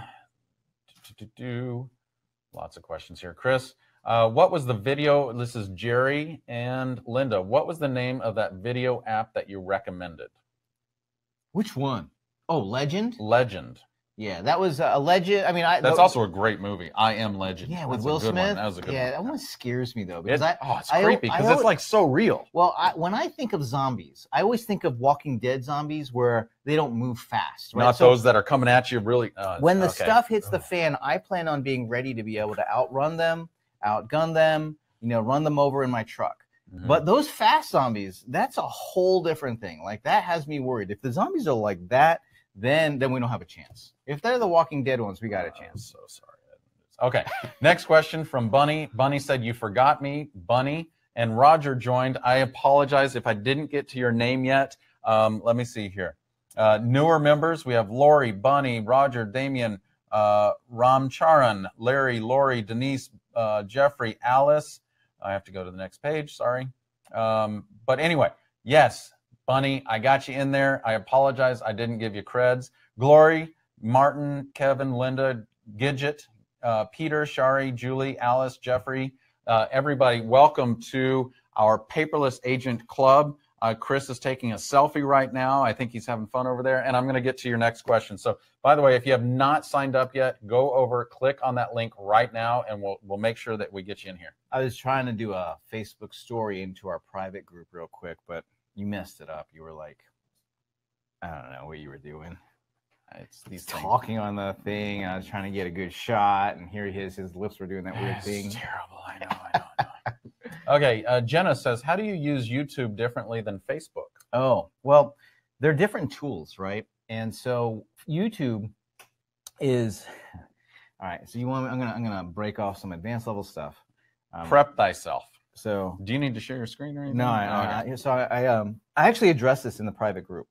of questions here, Chris. What was the video? This is Jerry and Linda. What was the name of that video app that you recommended? Which one? Oh, Legend? Legend. Yeah, that was a Legend. I mean, that's also a great movie. I Am Legend. Yeah, with Will Smith. That was a good one. Yeah, that one scares me though because it's creepy because it's like so real. Well, when I think of zombies, I always think of Walking Dead zombies where they don't move fast. Right? Not those that are coming at you really. When the stuff hits the fan, I plan on being ready to be able to outrun them, outgun them, run them over in my truck. Mm-hmm. But those fast zombies, that's a whole different thing. Like that has me worried. If the zombies are like that, then we don't have a chance. If they're the Walking Dead ones, we got a chance. I'm so sorry. Okay. Next question from Bunny. Bunny said, "You forgot me, Bunny." And Roger joined. I apologize if I didn't get to your name yet. Let me see here. Newer members, we have Lori, Bunny, Roger, Damien, Ramcharan, Larry, Lori, Denise, Jeffrey, Alice. I have to go to the next page. Sorry. But anyway, yes, Bunny, I got you in there. I apologize. I didn't give you creds. Glory, Martin, Kevin, Linda, Gidget, Peter, Shari, Julie, Alice, Jeffrey, everybody, welcome to our Paperless Agent Club. Chris is taking a selfie right now. I think he's having fun over there. And I'm going to get to your next question. So, by the way, if you have not signed up yet, go over, click on that link right now, and we'll make sure that we get you in here. I was trying to do a Facebook story into our private group real quick, but you messed it up. You were like, I don't know what you were doing. It's these talking on the thing, and I was trying to get a good shot, and here he is. His lips were doing that weird thing. It's terrible. I know. Okay, Jenna says, how do you use YouTube differently than Facebook? Oh, well, they're different tools, right? And so YouTube is all right. So I'm gonna break off some advanced level stuff. Prep thyself. So, do you need to share your screen or anything? No, I actually addressed this in the private group.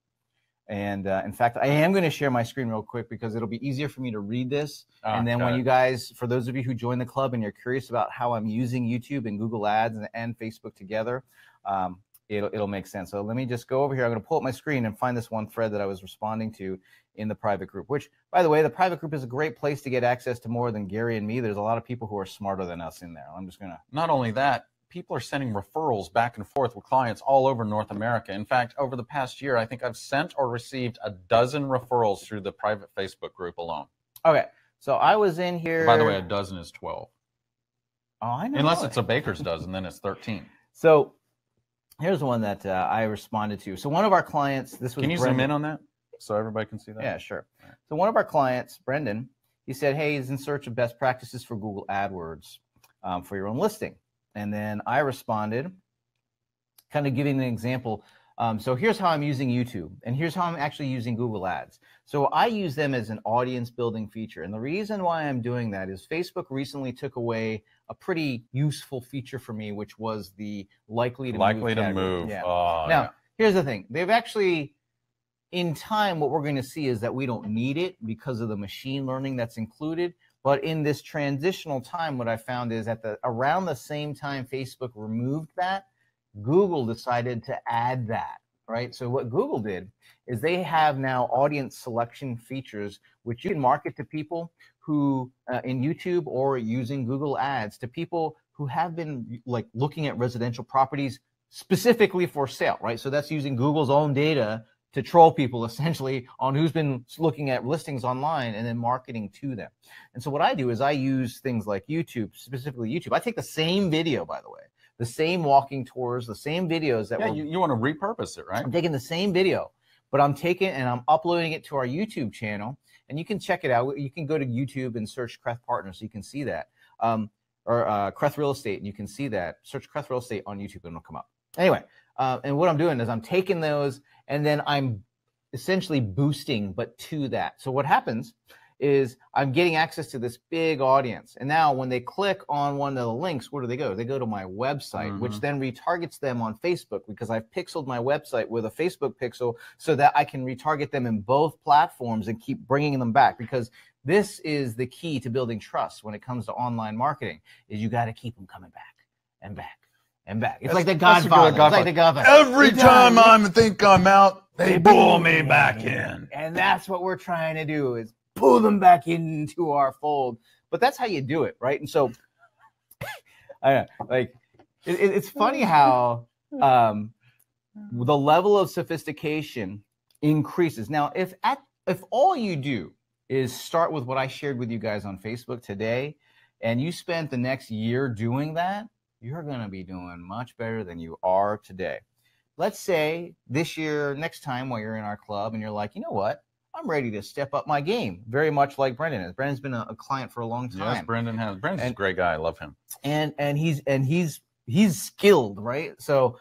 And in fact, I am going to share my screen real quick because it'll be easier for me to read this. And then when you guys, for those of you who join the club and you're curious about how I'm using YouTube and Google Ads and Facebook together, it'll make sense. So let me just go over here. I'm going to pull up my screen and find this one thread that I was responding to in the private group, which, by the way, the private group is a great place to get access to more than Gary and me. There's a lot of people who are smarter than us in there. I'm just going to. Not only that, people are sending referrals back and forth with clients all over North America. In fact, over the past year, I think I've sent or received 12 referrals through the private Facebook group alone. Okay, so I was in here. By the way, 12 is 12. Oh, I know. Unless it's a baker's dozen, then it's 13. So Here's one that I responded to. So one of our clients, this was Can you Brendan. zoom in on that so everybody can see that? Yeah, sure. So one of our clients, Brendan, he said, hey, he's in search of best practices for Google AdWords for your own listing. And then I responded, kind of giving an example. So here's how I'm using YouTube, and here's how I'm actually using Google Ads. So I use them as an audience building feature. And the reason why I'm doing that is Facebook recently took away a pretty useful feature for me, which was the likely to move. Yeah. Oh, now, here's the thing. They've actually, in time, what we're going to see is that we don't need it because of the machine learning that's included. But in this transitional time, what I found is at around the same time Facebook removed that, Google decided to add that, right? So what Google did is they have now audience selection features, which you can market to people who in YouTube or using Google Ads to people who have been like looking at residential properties specifically for sale, right? So that's using Google's own data to troll people essentially on who's been looking at listings online and then marketing to them. And so what I do is I use things like YouTube, specifically YouTube. I take the same video, by the way, the same walking tours, the same videos that you want to repurpose it, right? I'm taking the same video, but I'm taking and I'm uploading it to our YouTube channel, and you can check it out. You can go to YouTube and search Kreth Partners, so you can see that, or Kreth Real Estate, and you can see that. Search Kreth Real Estate on YouTube, and it'll come up. Anyway, and what I'm doing is I'm taking those, and then I'm essentially boosting, but to that. So what happens is I'm getting access to this big audience. And now when they click on one of the links, where do they go? They go to my website, which then retargets them on Facebook because I've pixeled my website with a Facebook pixel so that I can retarget them in both platforms and keep bringing them back, because this is the key to building trust when it comes to online marketing, is you got to keep them coming back and back and back. It's like the Godfather. It's like the Godfather. Every time I think I'm out, they pull me back in. And that's what we're trying to do, is pull them back into our fold. But that's how you do it, right? And so, it's funny how the level of sophistication increases. Now, if all you do is start with what I shared with you guys on Facebook today, and you spent the next year doing that, you're going to be doing much better than you are today. Let's say this year, next time while you're in our club, and you're like, you know what? I'm ready to step up my game, very much like Brendan is. Brendan's been a client for a long time. Yes, Brendan has. Brendan's a great guy. I love him. And he's skilled, right? So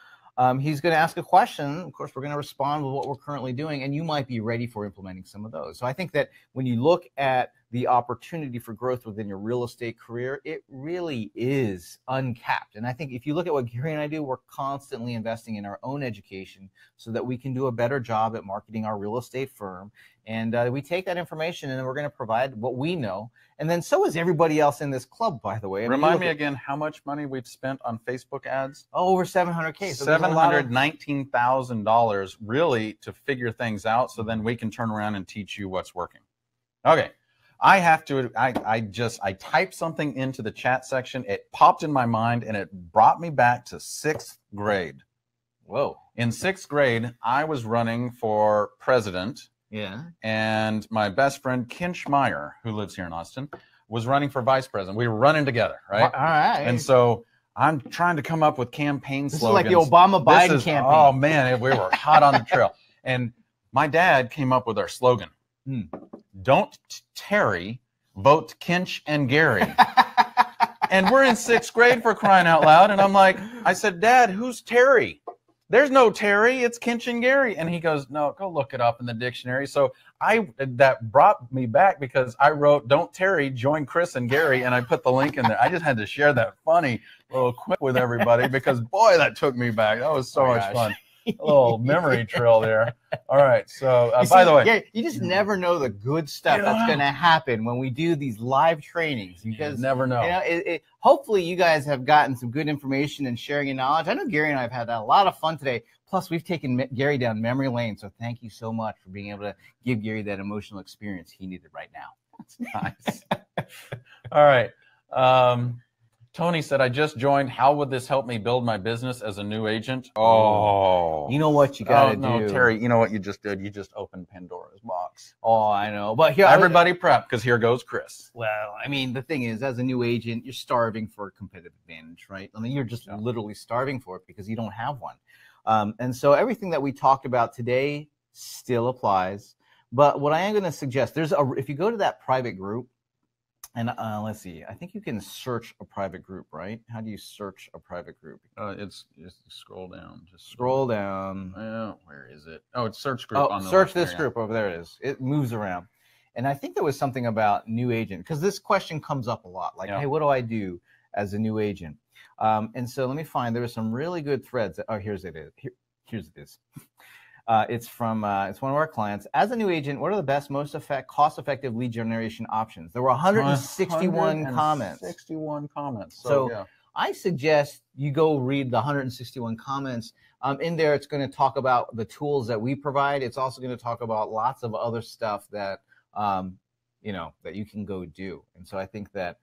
he's going to ask a question. Of course, we're going to respond with what we're currently doing, and you might be ready for implementing some of those. So I think that when you look at the opportunity for growth within your real estate career, it really is uncapped. And I think if you look at what Gary and I do, we're constantly investing in our own education so that we can do a better job at marketing our real estate firm. And we take that information and we're going to provide what we know. And then so is everybody else in this club, by the way. Remind me again how much money we've spent on Facebook ads? Oh, over $700K. So $719,000 really to figure things out, so then we can turn around and teach you what's working. Okay. I typed something into the chat section. It popped in my mind and it brought me back to 6th grade. Whoa. In 6th grade, I was running for president. Yeah. And my best friend, Kinch Meyer, who lives here in Austin, was running for vice president. We were running together, right? All right. And so I'm trying to come up with campaign slogans. This is like the Obama-Biden campaign. Oh, man, we were hot on the trail. And my dad came up with our slogan. Don't tarry, vote Kinch and Gary. And we're in 6th grade, for crying out loud. And I'm like, I said, Dad, who's Terry? There's no Terry, it's Kinch and Gary. And he goes, no, go look it up in the dictionary. So that brought me back because I wrote, don't tarry, join Chris and Gary. And I put the link in there. I just had to share that funny little quip with everybody because, boy, that took me back. That was so much fun. A little memory trail there. All right. So, by the way, yeah, you just never know the good stuff that's going to happen when we do these live trainings. Because you never know. Hopefully, you guys have gotten some good information and sharing your knowledge. I know Gary and I have had a lot of fun today. Plus, we've taken Gary down memory lane. So, thank you so much for being able to give Gary that emotional experience he needed right now. That's nice. All right. Tony said, I just joined. How would this help me build my business as a new agent? Oh. You know what you got to do. No, Terry, you know what you just did? You just opened Pandora's box. Oh, I know. But here, everybody prep, because here goes Chris. Well, I mean, the thing is, as a new agent, you're starving for a competitive advantage, right? I mean, you're just literally starving for it because you don't have one. And so everything that we talked about today still applies. But what I am going to suggest, if you go to that private group, and let's see, I think you can search a private group, right? How do you search a private group? It's scroll down. Just scroll down. Where is it? Oh, it's search group. Oh, search this group over there. It is. It moves around. And I think there was something about new agent, because this question comes up a lot. Like, hey, what do I do as a new agent? And so let me find. There are some really good threads. Oh, here's it is. Here's it is. It's from it's one of our clients. As a new agent, what are the best, most cost-effective lead generation options? There were 161 comments. 61 comments. So I suggest you go read the 161 comments. In there, it's going to talk about the tools that we provide. It's also going to talk about lots of other stuff that that you can go do. And so I think that.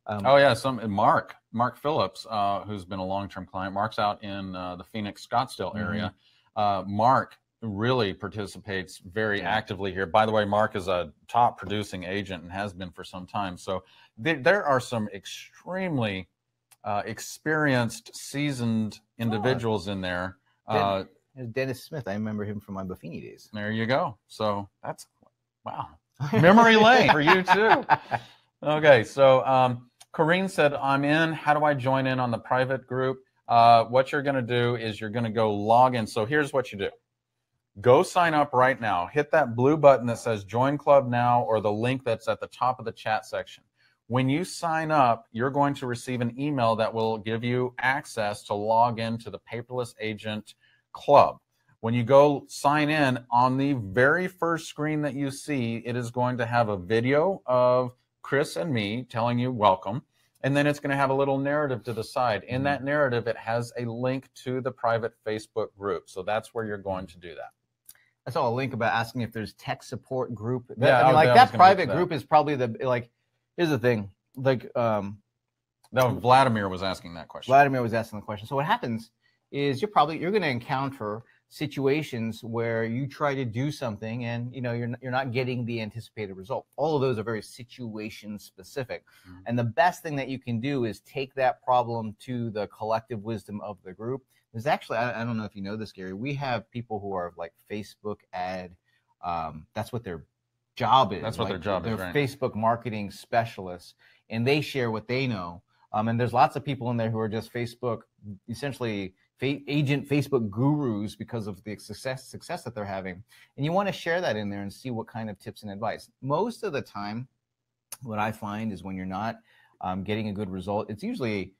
Mark Phillips, who's been a long-term client. Mark's out in the Phoenix, Scottsdale area. Mark really participates very actively here. By the way, Mark is a top producing agent and has been for some time. So there are some extremely experienced, seasoned individuals in there. Dennis Smith, I remember him from my Buffini days. There you go. So that's, wow. Memory lane for you too. Okay, so Corrine said, I'm in. How do I join in on the private group? What you're going to do is you're going to go log in. So here's what you do. Go sign up right now. Hit that blue button that says Join Club Now, or the link that's at the top of the chat section. When you sign up, you're going to receive an email that will give you access to log into the Paperless Agent Club. When you go sign in, on the very first screen that you see, it is going to have a video of Chris and me telling you welcome. And then it's going to have a little narrative to the side. In that narrative, it has a link to the private Facebook group. So that's where you're going to do that. I saw a link about asking if there's tech support group. That private group is probably here's the thing. Vladimir was asking that question. Vladimir was asking the question. So what happens is you're going to encounter situations where you try to do something and you're not getting the anticipated result. All of those are very situation specific. And the best thing that you can do is take that problem to the collective wisdom of the group. There's actually, I don't know if you know this, Gary, we have people who are like Facebook ad, that's what their job is. That's what their job is, they're right? Facebook marketing specialists, and they share what they know. And there's lots of people in there who are just Facebook, essentially agent Facebook gurus because of the success that they're having. And you want to share that in there and see what kind of tips and advice. Most of the time, what I find is when you're not getting a good result, it's usually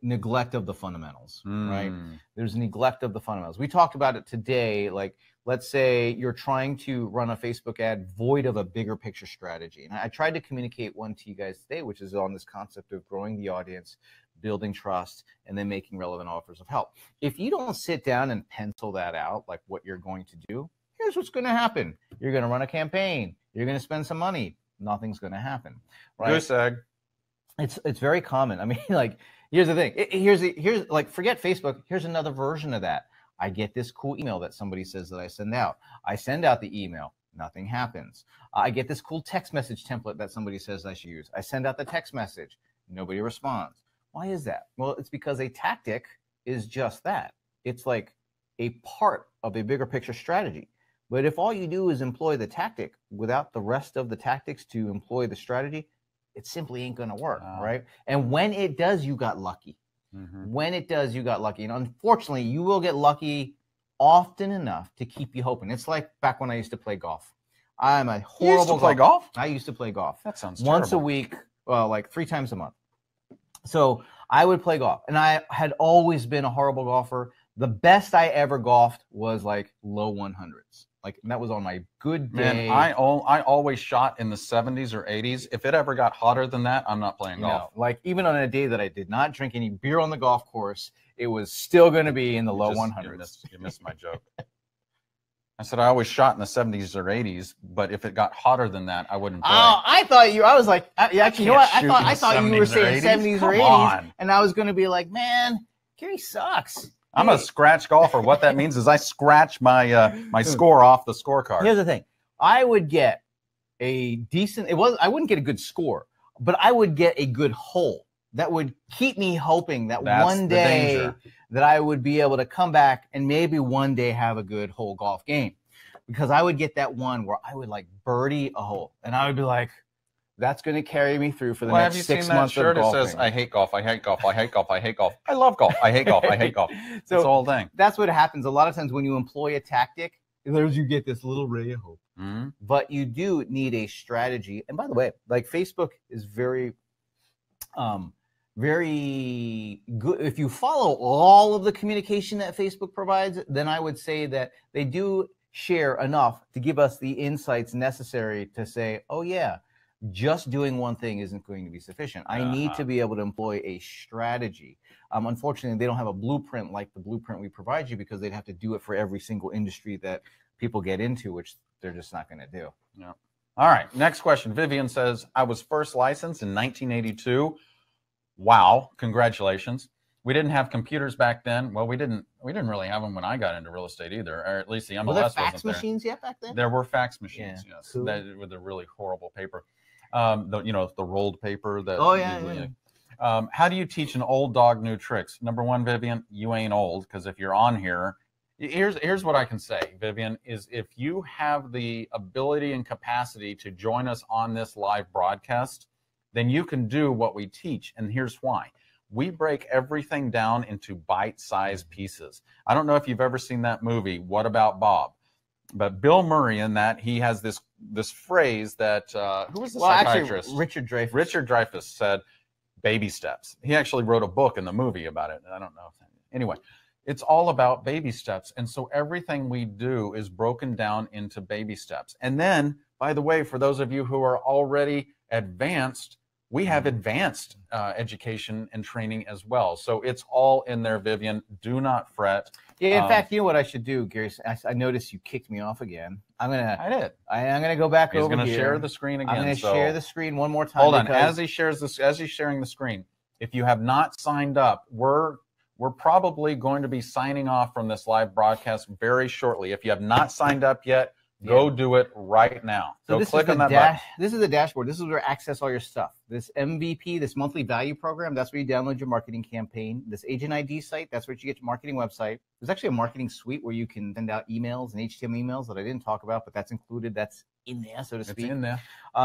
neglect of the fundamentals, right? There's neglect of the fundamentals. We talked about it today. Like, let's say you're trying to run a Facebook ad void of a bigger picture strategy. And I tried to communicate one to you guys today, which is on this concept of growing the audience, building trust, and then making relevant offers of help. If you don't sit down and pencil that out, like what you're going to do, here's what's going to happen. You're going to run a campaign. You're going to spend some money. Nothing's going to happen, right? Goose egg. It's very common. I mean, like, here's the thing. Here's like, forget Facebook. Here's another version of that. I get this cool email that somebody says that I send out. I send out the email. Nothing happens. I get this cool text message template that somebody says I should use. I send out the text message. Nobody responds. Why is that? Well, it's because a tactic is just that. It's like a part of a bigger picture strategy. But if all you do is employ the tactic without the rest of the tactics to employ the strategy, it simply ain't going to work, right? And when it does, you got lucky. When it does, you got lucky. And unfortunately, you will get lucky often enough to keep you hoping. It's like back when I used to play golf. I'm a horrible You used to play golf? I used to play golf. That sounds once terrible. a week, like 3 times a month. So I would play golf, and I had always been a horrible golfer. The best I ever golfed was like low 100s. Like, that was on my good day. Man, I always shot in the 70s or 80s. If it ever got hotter than that, I'm not playing golf. Like, even on a day that I did not drink any beer on the golf course, it was still going to be in the low 100s. You missed my joke. I said I always shot in the 70s or 80s, but if it got hotter than that, I wouldn't play. Oh, I was like, actually, you know what? I thought you were saying 70s or 80s, and I was going to be like, man, Gary sucks. I'm a scratch golfer. What that means is I scratch my my score off the scorecard. Here's the thing. I would get a decent, I wouldn't get a good score, but I would get a good hole that would keep me hoping that one day that I would be able to come back and maybe one day have a good whole golf game. Because I would get that one where I would like birdie a hole, and I would be like, that's going to carry me through for the next 6 months of golfing. It says, I hate golf, I hate golf, I hate golf, I hate golf. I love golf, I hate golf, I hate golf. It's the whole thing. That's what happens a lot of times when you employ a tactic. You get this little ray of hope. Mm-hmm. But you do need a strategy. And by the way, like Facebook is very very good. If you follow all of the communication that Facebook provides, then I would say that they do share enough to give us the insights necessary to say, oh yeah, just doing one thing isn't going to be sufficient. I need to be able to employ a strategy. Unfortunately, they don't have a blueprint like the blueprint we provide you, because they'd have to do it for every single industry that people get into, which they're just not going to do. Yeah. All right. Next question. Vivian says, I was first licensed in 1982. Wow. Congratulations. We didn't have computers back then. Well, we didn't really have them when I got into real estate either, or at least the MLS wasn't there. Fax machines yet back then? There were fax machines, yeah. yes, Cool. with a really horrible paper. The rolled paper that. Oh yeah. How do you teach an old dog new tricks? Number one, Vivian, you ain't old, because if you're on here, here's what I can say, Vivian, is if you have the ability and capacity to join us on this live broadcast, then you can do what we teach. And here's why. We break everything down into bite-sized pieces. I don't know if you've ever seen that movie, What About Bob? But Bill Murray in that, he has this phrase that, who was the psychiatrist? Actually, Richard Dreyfuss. Richard Dreyfuss said, baby steps. He actually wrote a book in the movie about it. I don't know. Anyway, it's all about baby steps. And so everything we do is broken down into baby steps. And then, by the way, for those of you who are already advanced, we have advanced education and training as well. So it's all in there, Vivian. Do not fret. Yeah, in fact, you know what I should do, Gary? I noticed you kicked me off again. I did. I'm gonna go back over here. He's gonna share the screen again. I'm gonna share the screen one more time. Hold on. As he's sharing the screen, if you have not signed up, we're probably going to be signing off from this live broadcast very shortly. If you have not signed up yet, go do it right now. So go click on that button. This is the dashboard. This is where you access all your stuff. This MVP, this monthly value program, that's where you download your marketing campaign. This agent ID site, that's where you get your marketing website. There's actually a marketing suite where you can send out emails and HTML emails that I didn't talk about, but that's included. That's in there, so to speak. It's in there.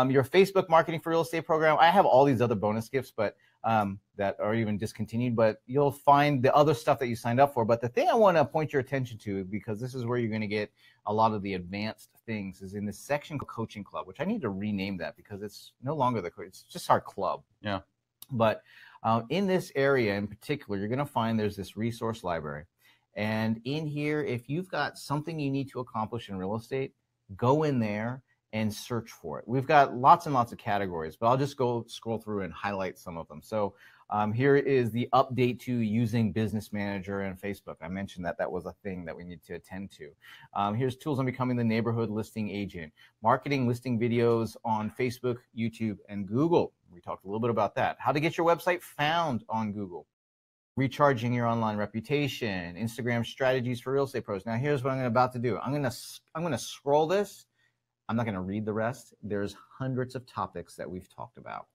Your Facebook marketing for real estate program. I have all these other bonus gifts, but that are even discontinued, but you'll find the other stuff that you signed up for. But the thing I want to point your attention to, because this is where you're going to get a lot of the advanced things, is in this section called Coaching Club, which I need to rename that because it's no longer it's just our club. Yeah. But in this area in particular, you're going to find there's this resource library. And in here, if you've got something you need to accomplish in real estate, go in there and search for it. We've got lots and lots of categories, but I'll just go scroll through and highlight some of them. So here is the update to using Business Manager and Facebook. I mentioned that was a thing that we need to attend to. Here's tools on becoming the neighborhood listing agent, marketing listing videos on Facebook, YouTube, and Google. We talked a little bit about that. How to get your website found on Google, recharging your online reputation, Instagram strategies for real estate pros. Now here's what I'm about to do. I'm gonna scroll this. I'm not going to read the rest. There's hundreds of topics that we've talked about.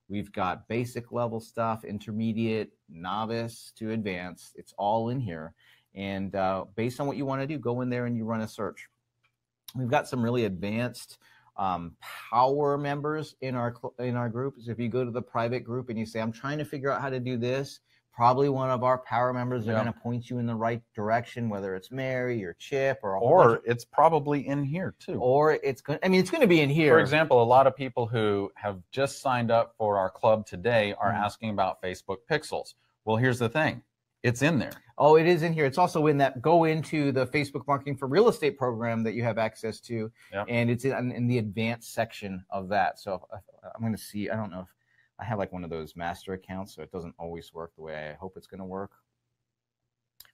We've got basic level stuff, intermediate, novice to advanced. It's all in here. And based on what you want to do, go in there and you run a search. We've got some really advanced power members in our group. So if you go to the private group and you say, I'm trying to figure out how to do this, probably one of our power members are going to point you in the right direction, whether it's Mary or Chip or it's probably in here too. Or it's going. I mean, it's going to be in here. For example, a lot of people who have just signed up for our club today are asking about Facebook Pixels. Well, here's the thing. It's in there. Oh, it is in here. It's also in that. Go into the Facebook Marketing for Real Estate program that you have access to, and it's in the advanced section of that. So I'm going to see. I don't know if I have like one of those master accounts, so it doesn't always work the way I hope it's going to work.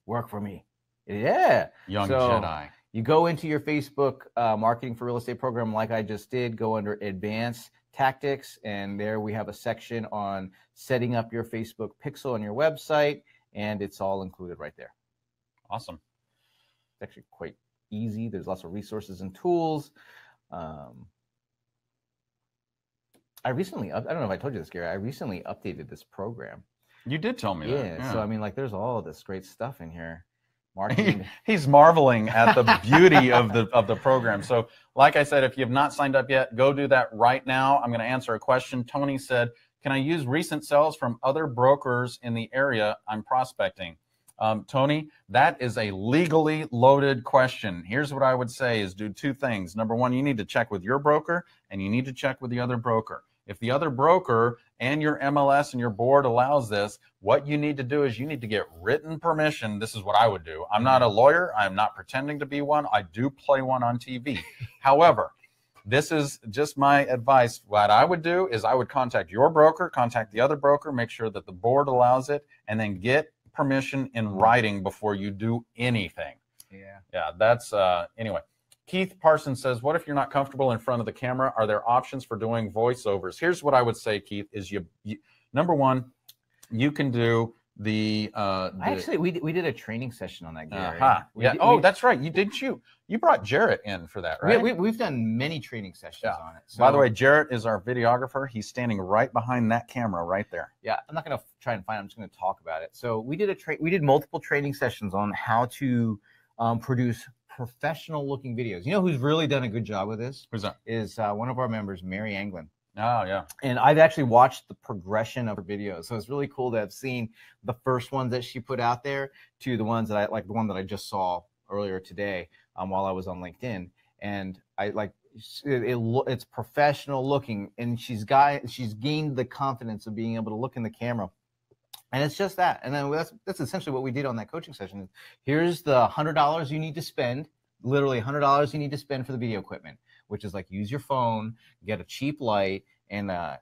Work for me. Yeah. Young Jedi. You go into your Facebook Marketing for Real Estate program like I just did, go under Advanced Tactics, and there we have a section on setting up your Facebook pixel on your website, and it's all included right there. Awesome. It's actually quite easy. There's lots of resources and tools. I don't know if I told you this, Gary, I recently updated this program. You did tell me that. Yeah. So I mean, like, there's all of this great stuff in here. Marketing. He's marveling at the beauty of the program. So, like I said, if you have not signed up yet, go do that right now. I'm going to answer a question. Tony said, "Can I use recent sales from other brokers in the area I'm prospecting?" Tony, that is a legally loaded question. Here's what I would say is do two things. Number one, you need to check with your broker, and you need to check with the other broker. If the other broker and your MLS and your board allows this, what you need to do is you need to get written permission. This is what I would do. I'm not a lawyer. I'm not pretending to be one. I do play one on TV. However, this is just my advice. What I would do is I would contact your broker, contact the other broker, make sure that the board allows it, and then get permission in writing before you do anything. Yeah, that's anyway. Keith Parsons says, what if you're not comfortable in front of the camera? Are there options for doing voiceovers? Here's what I would say, Keith, is you number one, you can do actually, we did a training session on that, Gary. Yeah. That's right. You brought Jarrett in for that, right? We've done many training sessions on it. So, by the way, Jarrett is our videographer. He's standing right behind that camera right there. Yeah, I'm not going to try and find it. I'm just going to talk about it. So we did multiple training sessions on how to produce professional looking videos. You know who's really done a good job with this? Who's that? Is one of our members, Mary Anglin. Oh, yeah. And I've actually watched the progression of her videos. So it's really cool to have seen the first ones that she put out there to the ones that I like, the one that I just saw earlier today while I was on LinkedIn. And I like it's professional looking, and she's gained the confidence of being able to look in the camera. And it's just that. And then that's essentially what we did on that coaching session. Here's the $100 you need to spend, literally $100 you need to spend for the video equipment, which is like use your phone, get a cheap light and a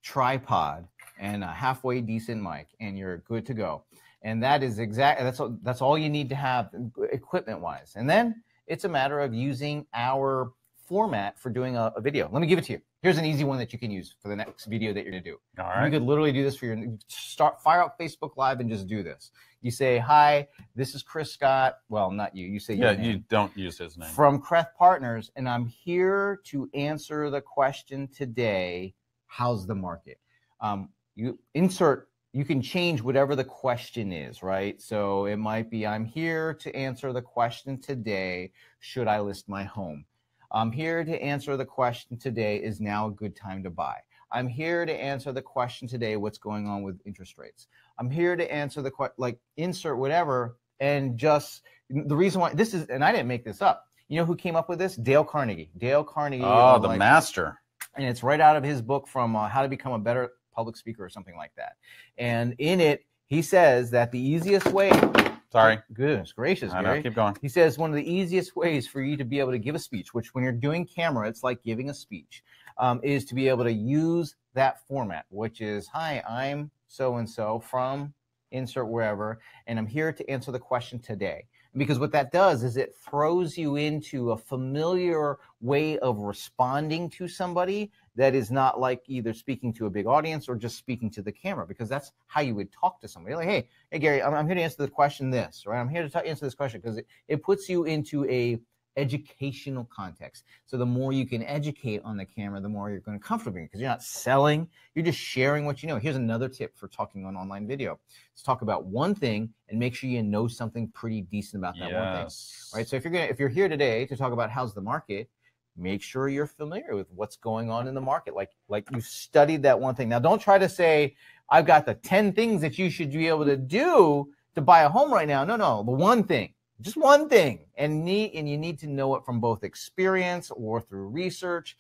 tripod and a halfway decent mic, and you're good to go. And that is that's all you need to have equipment wise. And then it's a matter of using our format for doing a video. Let me give it to you. Here's an easy one that you can use for the next video that you're going to do. All right. You could literally do this for fire up Facebook Live and just do this. You say, hi, this is Chris Scott. Well, not you. You say your name. You don't use his name. From Kreth Partners, and I'm here to answer the question today, how's the market? You can change whatever the question is, right? So it might be, I'm here to answer the question today, should I list my home? I'm here to answer the question today, is now a good time to buy? I'm here to answer the question today, what's going on with interest rates? I'm here to answer the question, like insert whatever, and just the reason why this is, and I didn't make this up. You know who came up with this? Dale Carnegie. Dale Carnegie. Oh, the master. And it's right out of his book from How to Become a Better Public Speaker or something like that. And in it, he says that the easiest way. Sorry. Goodness gracious, I Gary. know, keep going. He says one of the easiest ways for you to be able to give a speech, which when you're doing camera, it's like giving a speech, is to be able to use that format, which is, hi, I'm so-and-so from insert wherever, and I'm here to answer the question today. Because what that does is it throws you into a familiar way of responding to somebody that is not like either speaking to a big audience or just speaking to the camera, because that's how you would talk to somebody. Like, hey, Gary, I'm here to answer the question this, right? I'm here to answer this question, because it puts you into a educational context. So the more you can educate on the camera, the more you're going to comfortable, because you're not selling, you're just sharing what you know. Here's another tip for talking on online video. Let's talk about one thing and make sure you know something pretty decent about that one thing. Right? So if you're here today to talk about how's the market, make sure you're familiar with what's going on in the market. Like you've studied that one thing. Now don't try to say, I've got the 10 things that you should be able to do to buy a home right now. No, the one thing. Just one thing, and you need to know it from both experience or through research,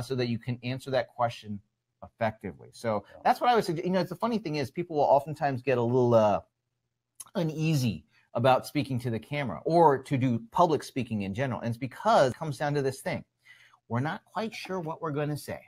so that you can answer that question effectively. So that's what I would say. You know, it's the funny thing is people will oftentimes get a little uneasy about speaking to the camera or to do public speaking in general, and it's because it comes down to this thing: we're not quite sure what we're going to say.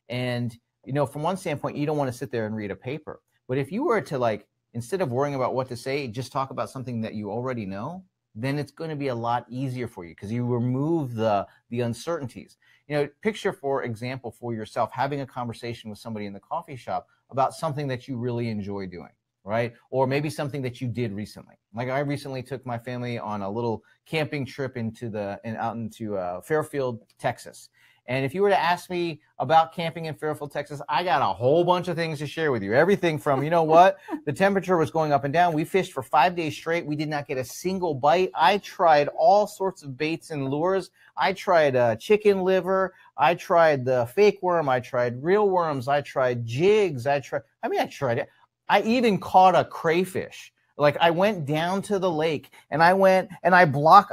And you know, from one standpoint, you don't want to sit there and read a paper, but if you were to instead of worrying about what to say, just talk about something that you already know, then it's going to be a lot easier for you because you remove the uncertainties. You know, picture, for example, for yourself, having a conversation with somebody in the coffee shop about something that you really enjoy doing, right? Or maybe something that you did recently. Like I recently took my family on a little camping trip out into Fairfield, Texas. And if you were to ask me about camping in Fairfield, Texas, I got a whole bunch of things to share with you. Everything from, you know what, the temperature was going up and down. We fished for 5 days straight. We did not get a single bite. I tried all sorts of baits and lures. I tried chicken liver. I tried the fake worm. I tried real worms. I tried jigs. I tried it. I even caught a crayfish. Like, I went down to the lake and I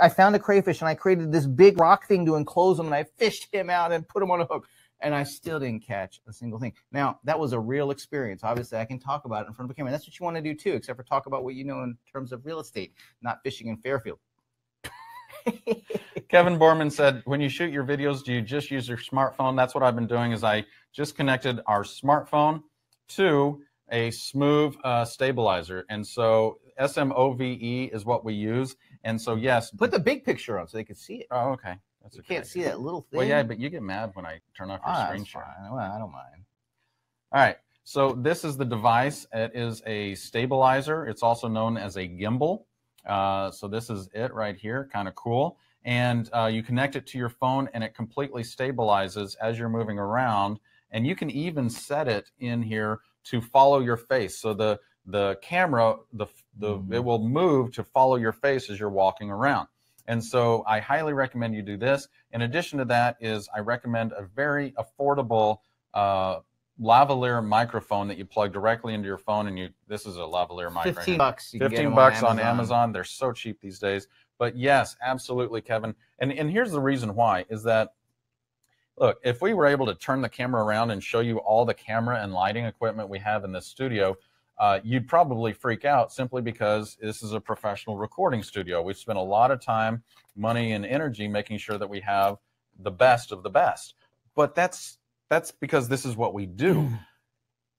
found a crayfish and I created this big rock thing to enclose him, and I fished him out and put him on a hook, and I still didn't catch a single thing. Now, that was a real experience. Obviously, I can talk about it in front of a camera. That's what you want to do too, except for talk about what you know in terms of real estate, not fishing in Fairfield. Kevin Borman said, when you shoot your videos, do you just use your smartphone? That's what I've been doing, is I just connected our smartphone to a smooth stabilizer, and so SMOVE is what we use. And so yes, put the big picture on so they can see it. Oh, okay. You can't see that little thing. Well, yeah, but you get mad when I turn off your screen share. Well, I don't mind. All right, so this is the device. It is a stabilizer. It's also known as a gimbal. So this is it right here, kind of cool. And you connect it to your phone and it completely stabilizes as you're moving around. And you can even set it in here to follow your face. So the camera, it will move to follow your face as you're walking around. And so I highly recommend you do this. In addition to that I recommend a very affordable lavalier microphone that you plug directly into your phone, and this is a lavalier mic. $15. $15 on Amazon. They're so cheap these days. But yes, absolutely, Kevin. And here's the reason why, is that, look, if we were able to turn the camera around and show you all the camera and lighting equipment we have in this studio, you'd probably freak out, simply because this is a professional recording studio. We've spent a lot of time, money, and energy making sure that we have the best of the best. But that's because this is what we do.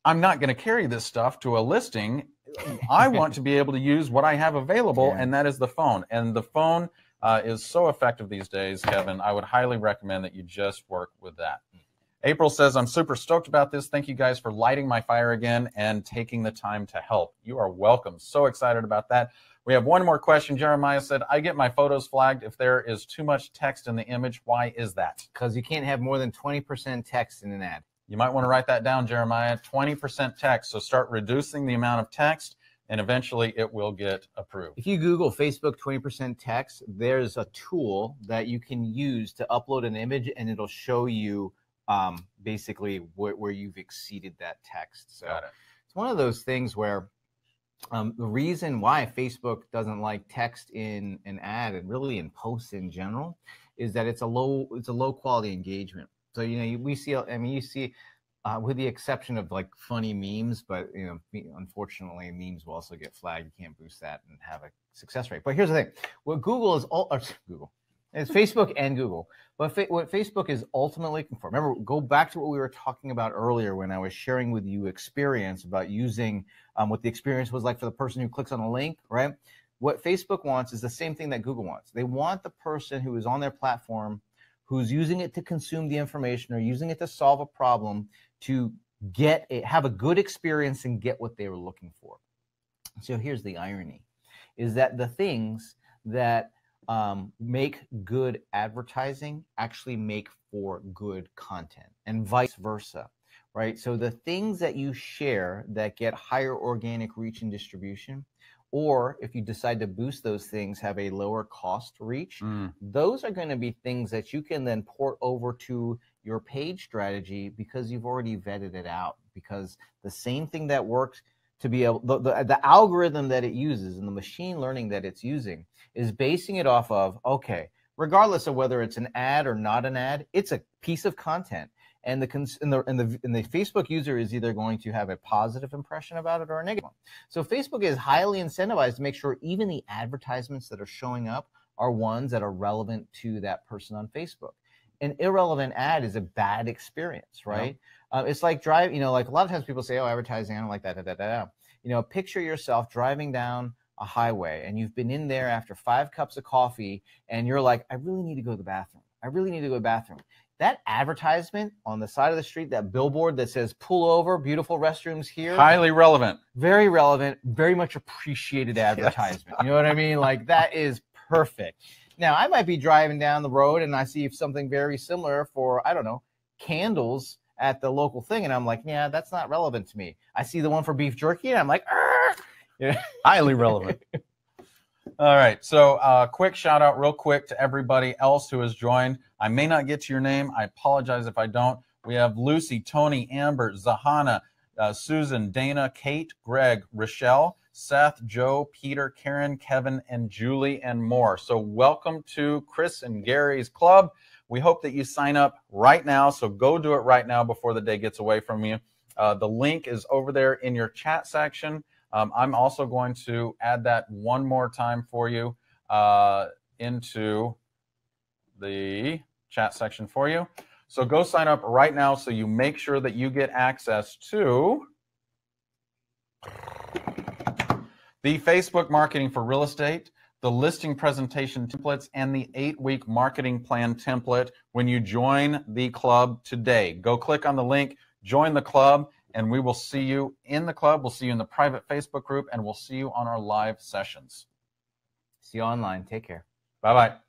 I'm not going to carry this stuff to a listing. I want to be able to use what I have available, and that is the phone. And the phone is so effective these days, Kevin. I would highly recommend that you just work with that. April says, I'm super stoked about this. Thank you guys for lighting my fire again and taking the time to help. You are welcome. So excited about that. We have one more question. Jeremiah said, I get my photos flagged if there is too much text in the image. Why is that? Because you can't have more than 20% text in an ad. You might want to write that down, Jeremiah. 20% text. So start reducing the amount of text, and eventually it will get approved. If you Google Facebook 20% text, there's a tool that you can use to upload an image, and it'll show you basically where you've exceeded that text. So it's one of those things where the reason why Facebook doesn't like text in an ad, and really in posts in general, is that it's a low quality engagement. So, you know, you see, with the exception of like funny memes, but, you know, unfortunately memes will also get flagged. You can't boost that and have a success rate. But here's the thing: what Google is it's Facebook and Google. But what Facebook is ultimately looking for, remember, go back to what we were talking about earlier when I was sharing with you experience about using what the experience was like for the person who clicks on a link, right? What Facebook wants is the same thing that Google wants. They want the person who is on their platform, who's using it to consume the information or using it to solve a problem, to have a good experience and get what they were looking for. So here's the irony, is that the things that make good advertising actually make for good content, and vice versa, right? So the things that you share that get higher organic reach and distribution, or if you decide to boost those things, have a lower cost reach, those are going to be things that you can then port over to your page strategy, because you've already vetted it out. Because the same thing that works to be able, the algorithm that it uses and the machine learning that it's using is basing it off of, okay, regardless of whether it's an ad or not an ad, it's a piece of content. And the Facebook user is either going to have a positive impression about it or a negative one. So Facebook is highly incentivized to make sure even the advertisements that are showing up are ones that are relevant to that person on Facebook. An irrelevant ad is a bad experience, right? It's like like a lot of times people say, oh, advertising, I don't like that, You know, picture yourself driving down a highway and you've been in there after 5 cups of coffee and you're like, I really need to go to the bathroom. I really need to go to the bathroom. That advertisement on the side of the street, that billboard that says pull over, beautiful restrooms here. Highly relevant. Very relevant, very much appreciated advertisement. Yes. You know what I mean? Like, that is perfect. Now, I might be driving down the road and I see something very similar for, I don't know, candles at the local thing, and I'm like, yeah, that's not relevant to me. I see the one for beef jerky, and I'm like, yeah. Highly relevant. All right, so quick shout out real quick to everybody else who has joined. I may not get to your name. I apologize if I don't. We have Lucy, Tony, Amber, Zahana, Susan, Dana, Kate, Greg, Rochelle, Seth, Joe, Peter, Karen, Kevin, and Julie, and more. So welcome to Chris and Gary's club. We hope that you sign up right now. So go do it right now before the day gets away from you. The link is over there in your chat section. I'm also going to add that one more time for you into the chat section for you. So go sign up right now so you make sure that you get access to the Facebook Marketing for Real Estate, the listing presentation templates, and the 8-week marketing plan template when you join the club today. Go click on the link, join the club, and we will see you in the club. We'll see you in the private Facebook group, and we'll see you on our live sessions. See you online. Take care. Bye-bye.